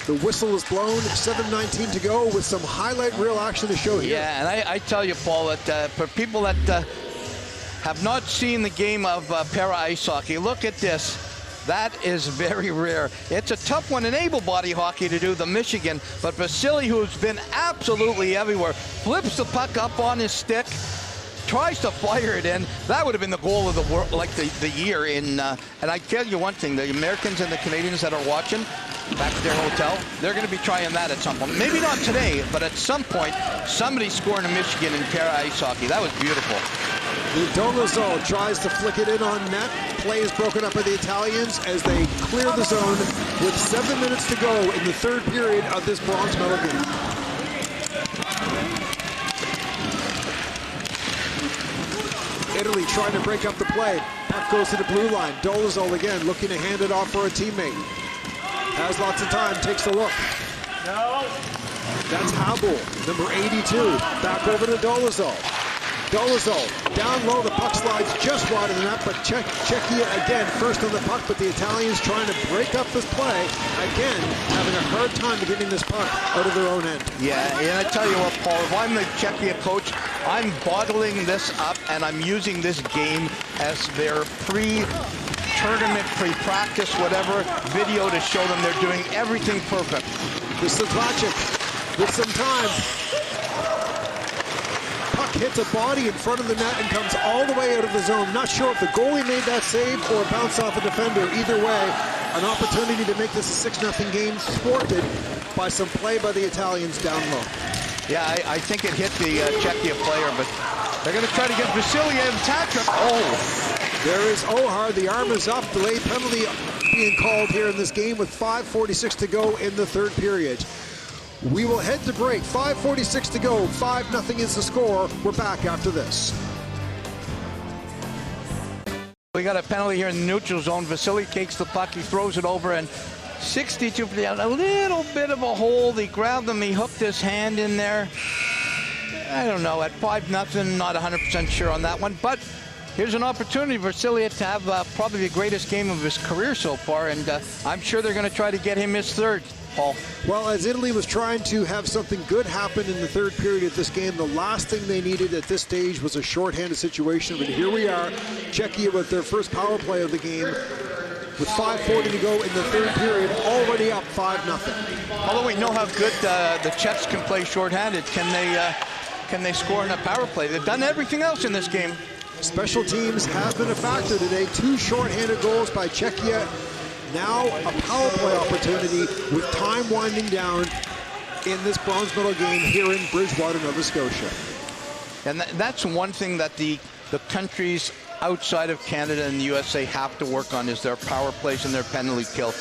The whistle is blown, 7:19 to go with some highlight reel action to show here. Yeah, and I tell you, Paul, that for people that have not seen the game of para ice hockey, look at this. That is very rare. It's a tough one in able-body hockey to do, the Michigan, but Vasily, who's been absolutely everywhere, flips the puck up on his stick, tries to fire it in. That would have been the goal of the world, like the year in. And I tell you one thing: the Americans and the Canadians that are watching back at their hotel, they're going to be trying that at some point. Maybe not today, but at some point, somebody's scoring a Michigan in para ice hockey. That was beautiful. Dolezal tries to flick it in on net. Play is broken up by the Italians as they clear the zone with 7 minutes to go in the third period of this bronze medal game. Italy trying to break up the play. Puck goes to the blue line. Dolezal again looking to hand it off for a teammate. Has lots of time, takes a look. No. That's Habul, number 82. Back over to Dolezal. Dolezal down low, the puck slides just wide of the net, but Czechia again first on the puck, but the Italians trying to break up this play. Again, having a hard time getting this puck out of their own end. Yeah, and I tell you what, Paul, if I'm the Czechia coach, I'm bottling this up and I'm using this game as their pre-tournament, pre-practice, whatever, video to show them they're doing everything perfect. This is Vlasic with some time. Puck hits a body in front of the net and comes all the way out of the zone. Not sure if the goalie made that save or bounced off a defender. Either way, an opportunity to make this a 6-0 game, thwarted by some play by the Italians down low. Yeah, I think it hit the Czechia player, but they're going to try to get Vasily and Tatrick. Oh! There is Ohar. The arm is up. Delayed penalty being called here in this game with 5:46 to go in the third period. We will head to break. 5:46 to go. 5-0 is the score. We're back after this. We got a penalty here in the neutral zone. Vasily takes the puck. He throws it over, and 62 for the out. A little bit of a hold. He grabbed him. He hooked his hand in there. I don't know. At 5-0, not 100% sure on that one. But here's an opportunity for Vasily to have probably the greatest game of his career so far, and I'm sure they're going to try to get him his third. Paul. Well, as Italy was trying to have something good happen in the third period of this game, the last thing they needed at this stage was a shorthanded situation. But here we are, Czechia with their first power play of the game, with 5:40 to go in the third period, already up 5-0. Although we know how good the Czechs can play shorthanded, can they score in a power play? They've done everything else in this game. Special teams have been a factor today. 2 shorthanded goals by Czechia. Now a power play opportunity with time winding down in this bronze medal game here in Bridgewater, Nova Scotia. And that's one thing that the countries outside of Canada and the USA have to work on, is their power plays and their penalty kill.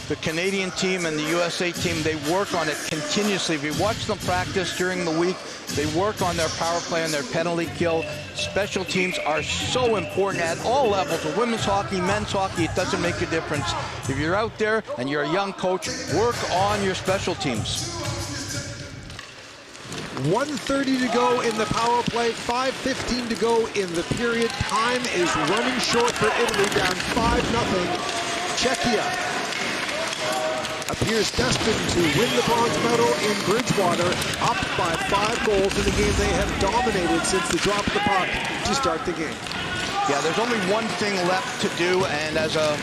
The Canadian team and the USA team, they work on it continuously. If you watch them practice during the week, they work on their power play and their penalty kill. Special teams are so important at all levels. Of women's hockey, men's hockey, it doesn't make a difference. If you're out there and you're a young coach, work on your special teams. 1:30 to go in the power play, 5:15 to go in the period. Time is running short for Italy, down 5-0. Czechia appears destined to win the bronze medal in Bridgewater, up by 5 goals in the game they have dominated since the drop of the puck to start the game. Yeah, there's only one thing left to do, and as a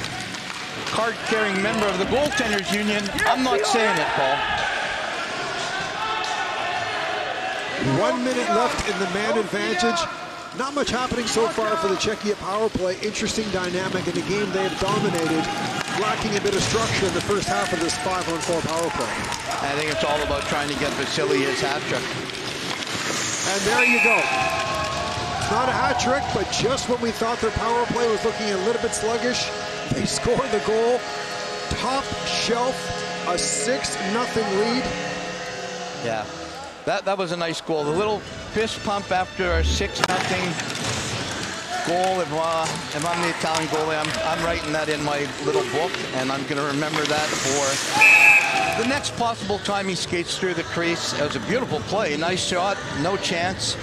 card-carrying member of the Goaltenders Union, I'm not saying it, Paul. 1 minute left in the man advantage. Not much happening so far for the Czechia power play. Interesting dynamic in a game they have dominated, lacking a bit of structure in the first half of this 5-on-4 power play. I think it's all about trying to get Vasily his hat trick. And there you go. Not a hat trick, but just when we thought their power play was looking a little bit sluggish, they score the goal. Top shelf, a 6-0 lead. Yeah, that was a nice goal. The little fist pump after a 6-0 goal. If I'm the Italian goalie, I'm writing that in my little book, and I'm going to remember that for the next possible time he skates through the crease. It was a beautiful play, nice shot, no chance,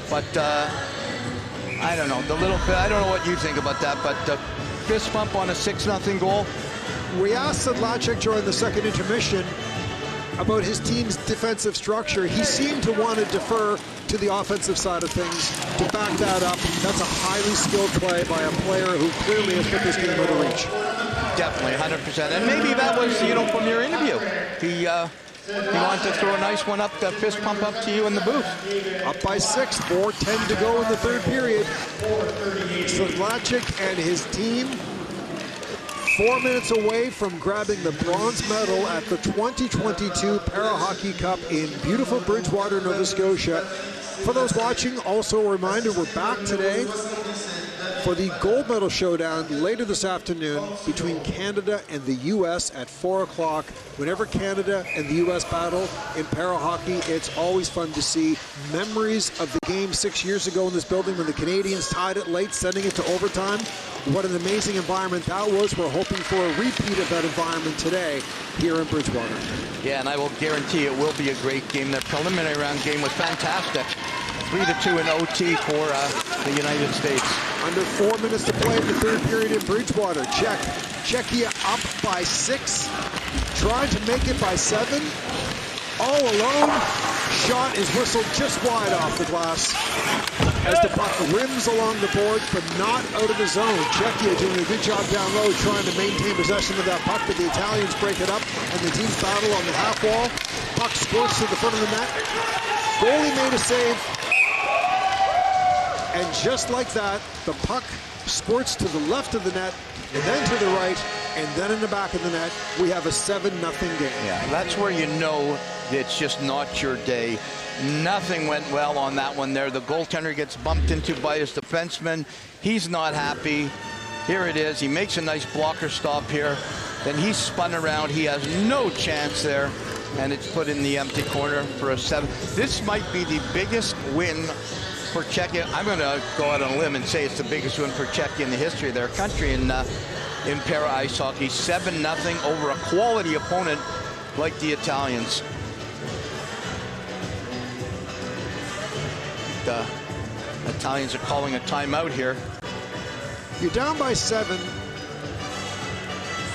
but I don't know, I don't know what you think about that, but the fist pump on a 6-0 goal. We asked Sedlacek during the second intermission about his team's defensive structure. He seemed to want to defer to the offensive side of things to back that up. That's a highly skilled play by a player who clearly has put this game out of reach. Definitely, 100%. And maybe that was, you know, from your interview. He wanted to throw a nice one up, the fist pump up to you in the booth. Up by 6, 4:10 to go in the third period. Sedlacek and his team 4 minutes away from grabbing the bronze medal at the 2022 Para Hockey Cup in beautiful Bridgewater, Nova Scotia. For those watching, also a reminder, we're back today for the gold medal showdown later this afternoon between Canada and the U.S. at 4 o'clock. Whenever Canada and the U.S. battle in para hockey, it's always fun to see. Memories of the game 6 years ago in this building when the Canadians tied it late, sending it to overtime. What an amazing environment that was. We're hoping for a repeat of that environment today here in Bridgewater. Yeah, and I will guarantee it will be a great game. The preliminary round game was fantastic. 3-2 in OT for the United States. Under 4 minutes to play in the third period in Bridgewater. Czechia up by 6, trying to make it by 7. All alone. Shot is whistled just wide off the glass as the puck rims along the boards, but not out of the zone. Czechia doing a good job down low, trying to maintain possession of that puck, but the Italians break it up, and the teams battle on the half wall. Puck squirts to the front of the net. Goalie made a save. And just like that, the puck squirts to the left of the net, and then to the right, and then in the back of the net. We have a 7-0 game. Yeah, that's where you know it's just not your day. Nothing went well on that one there. The goaltender gets bumped into by his defenseman. He's not happy. Here it is. He makes a nice blocker stop here. Then he's spun around. He has no chance there. And it's put in the empty corner for a 7. This might be the biggest win for Czechia. I'm going to go out on a limb and say it's the biggest win for Czechia in the history of their country in para ice hockey. 7-0 over a quality opponent like the Italians. The Italians are calling a timeout here. You're down by 7.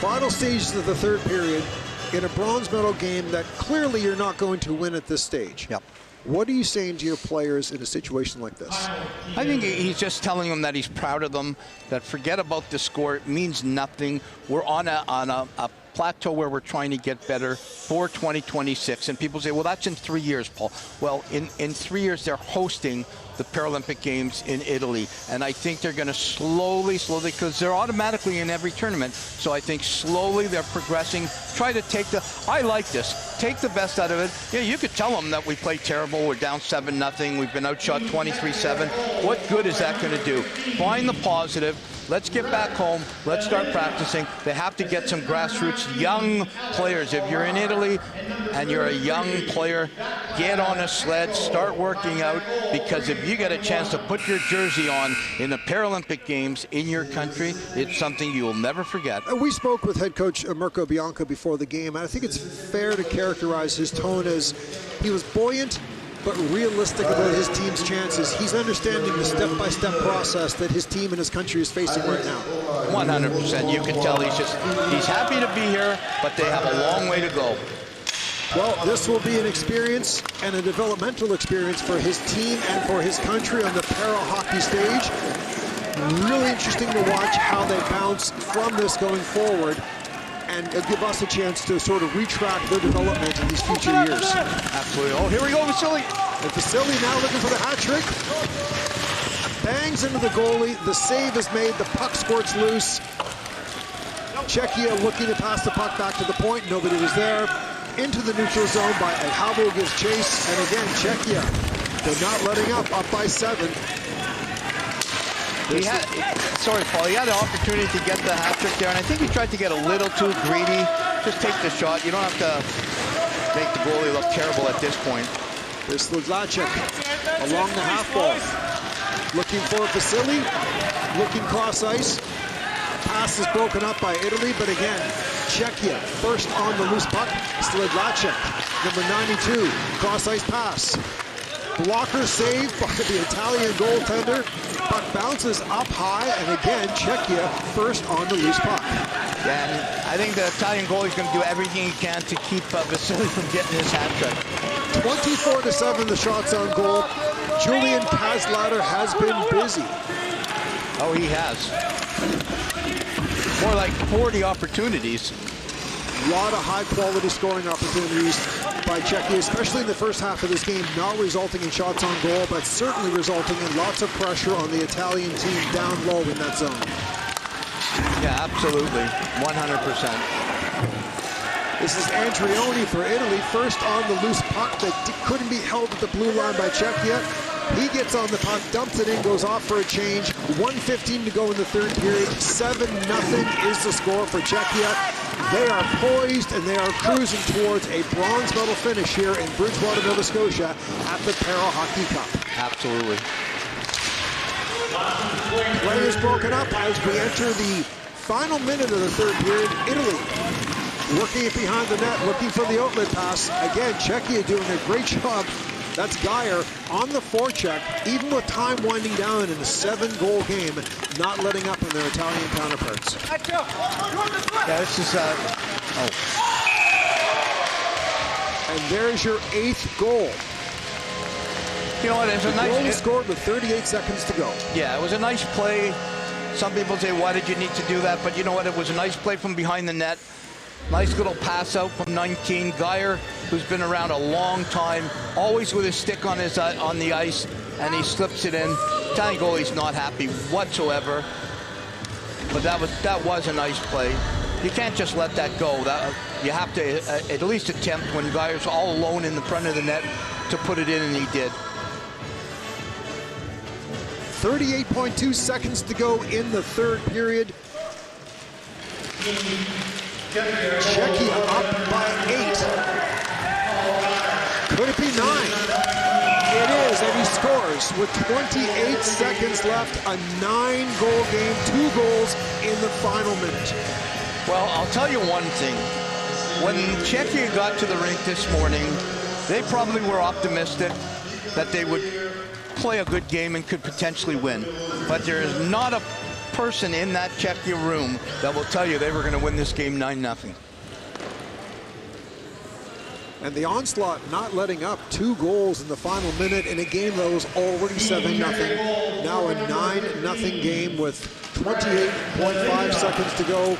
Final stages of the third period in a bronze medal game that clearly you're not going to win at this stage. Yep. What are you saying to your players in a situation like this? I think he's just telling them that he's proud of them, that forget about the score. It means nothing. We're on a plateau where we're trying to get better for 2026. And people say, well, that's in 3 years, Paul. Well, in 3 years, they're hosting the Paralympic Games in Italy. And I think they're going to slowly, because they're automatically in every tournament. So I think slowly they're progressing. Try to take I like this. Take the best out of it. Yeah, you could tell them that we played terrible. We're down 7-0. We've been outshot 23-7. What good is that going to do? Find the positive. Let's get back home. Let's start practicing. They have to get some grassroots young players. If you're in Italy and you're a young player, get on a sled, start working out, because if you get a chance to put your jersey on in the Paralympic Games in your country, it's something you will never forget. We spoke with head coach Mirko Bianca before the game, and I think it's fair to characterize his tone as he was buoyant but realistic about his team's chances. He's understanding the step-by-step process that his team and his country is facing right now. 100%. You can tell he's happy to be here, but they have a long way to go. Well, this will be an experience and a developmental experience for his team and for his country on the para hockey stage. Really interesting to watch how they bounce from this going forward, and give us a chance to sort of retrack their development in these future years. Absolutely. Oh, here we go, Vasily. And Vasily now looking for the hat trick. Bangs into the goalie. The save is made. The puck squirts loose. Czechia looking to pass the puck back to the point. Nobody was there. Into the neutral zone by Habo gives chase. And again, Czechia, they're not letting up by 7. Sorry, Paul, he had an opportunity to get the hat trick there, and I think he tried to get a little too greedy. Just take the shot. You don't have to make the goalie look terrible at this point. There's Sedlacek along the half ball. Looking for Vasily, looking cross ice. Pass is broken up by Italy, but again, Czechia first on the loose puck. Sledlacek, number 92, cross ice pass. Blocker saved by the Italian goaltender. Puck bounces up high, and again, Czechia first on the loose puck. Yeah, and I think the Italian goalie is going to do everything he can to keep Vasily from getting his hat trick. 24-7 the shots on goal. Julian Kazlader has been busy. Oh, he has. More like 40 opportunities. A lot of high-quality scoring opportunities by Czechia, especially in the first half of this game, not resulting in shots on goal, but certainly resulting in lots of pressure on the Italian team down low in that zone. Yeah, absolutely. 100%. This is Andreoni for Italy, first on the loose puck that couldn't be held at the blue line by Czechia. He gets on the puck, dumps it in, goes off for a change. 1:15 to go in the third period. 7-0 is the score for Czechia. They are poised and they are cruising towards a bronze medal finish here in Bridgewater, Nova Scotia at the Para Hockey Cup. Absolutely. Play is broken up as we enter the final minute of the third period. Italy working it behind the net, looking for the outlet pass. Again, Czechia doing a great job. That's Geyer on the forecheck, even with time winding down in a 7-goal game, not letting up on their Italian counterparts. Yeah, this is, And there's your 8th goal. You know what, it's a nice... Goal scored with 38 seconds to go. Yeah, it was a nice play. Some people say, why did you need to do that? But you know what, it was a nice play from behind the net. Nice little pass out from 19. Geyer, who's been around a long time, always with his stick on his on the ice, and he slips it in. Italian goalie's not happy whatsoever. But that was a nice play. You can't just let that go. You have to at least attempt, when Geyer's all alone in the front of the net, to put it in, and he did. 38.2 seconds to go in the third period. Czechia up by 8. Could it be 9? It is, and he scores with 28 seconds left. A 9-goal game, 2 goals in the final minute. Well, I'll tell you one thing. When Czechia got to the rink this morning, they probably were optimistic that they would play a good game and could potentially win. But there is not a person in that Czechia room that will tell you they were going to win this game 9-0. And the onslaught not letting up 2 goals in the final minute in a game that was already 7-0. Now a 9-0 game with 28.5 seconds to go.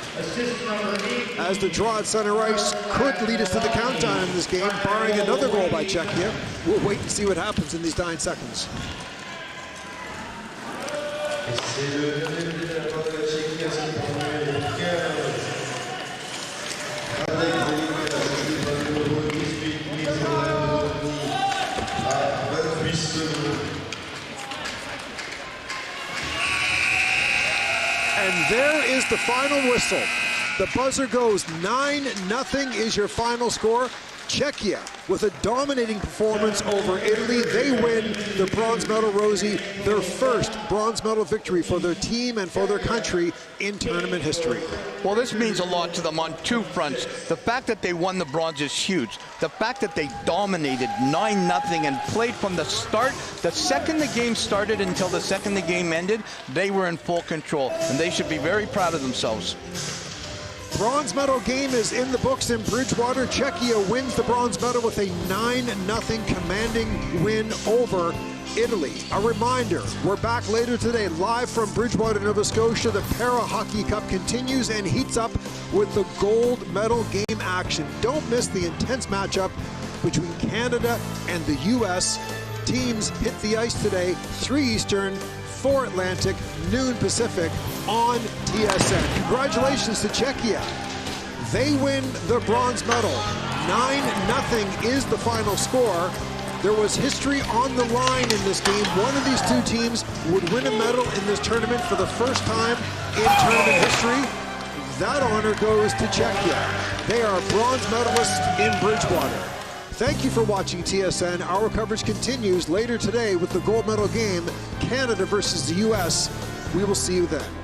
As the draw at center ice could lead us to the countdown in this game, barring another goal by Czechia. We'll wait and see what happens in these 9 seconds. And there is the final whistle. The buzzer goes. 9-0 is your final score. Czechia with a dominating performance over Italy. They win the bronze medal, Rosie, their first bronze medal victory for their team and for their country in tournament history. Well, this means a lot to them on 2 fronts. The fact that they won the bronze is huge. The fact that they dominated 9-0 and played from the start, the second the game started until the second the game ended, they were in full control, and they should be very proud of themselves. Bronze medal game is in the books in Bridgewater. Czechia wins the bronze medal with a 9-0 commanding win over Italy. A reminder, we're back later today live from Bridgewater, Nova Scotia. The Para Hockey Cup continues and heats up with the gold medal game action. Don't miss the intense matchup between Canada and the U.S. Teams hit the ice today, 3 Eastern, 4 Atlantic, noon Pacific on TSN. Congratulations to Czechia. They win the bronze medal. 9-0 is the final score. There was history on the line in this game. One of these 2 teams would win a medal in this tournament for the first time in tournament history. That honor goes to Czechia. They are bronze medalists in Bridgewater. Thank you for watching TSN. Our coverage continues later today with the gold medal game, Canada versus the US. We will see you then.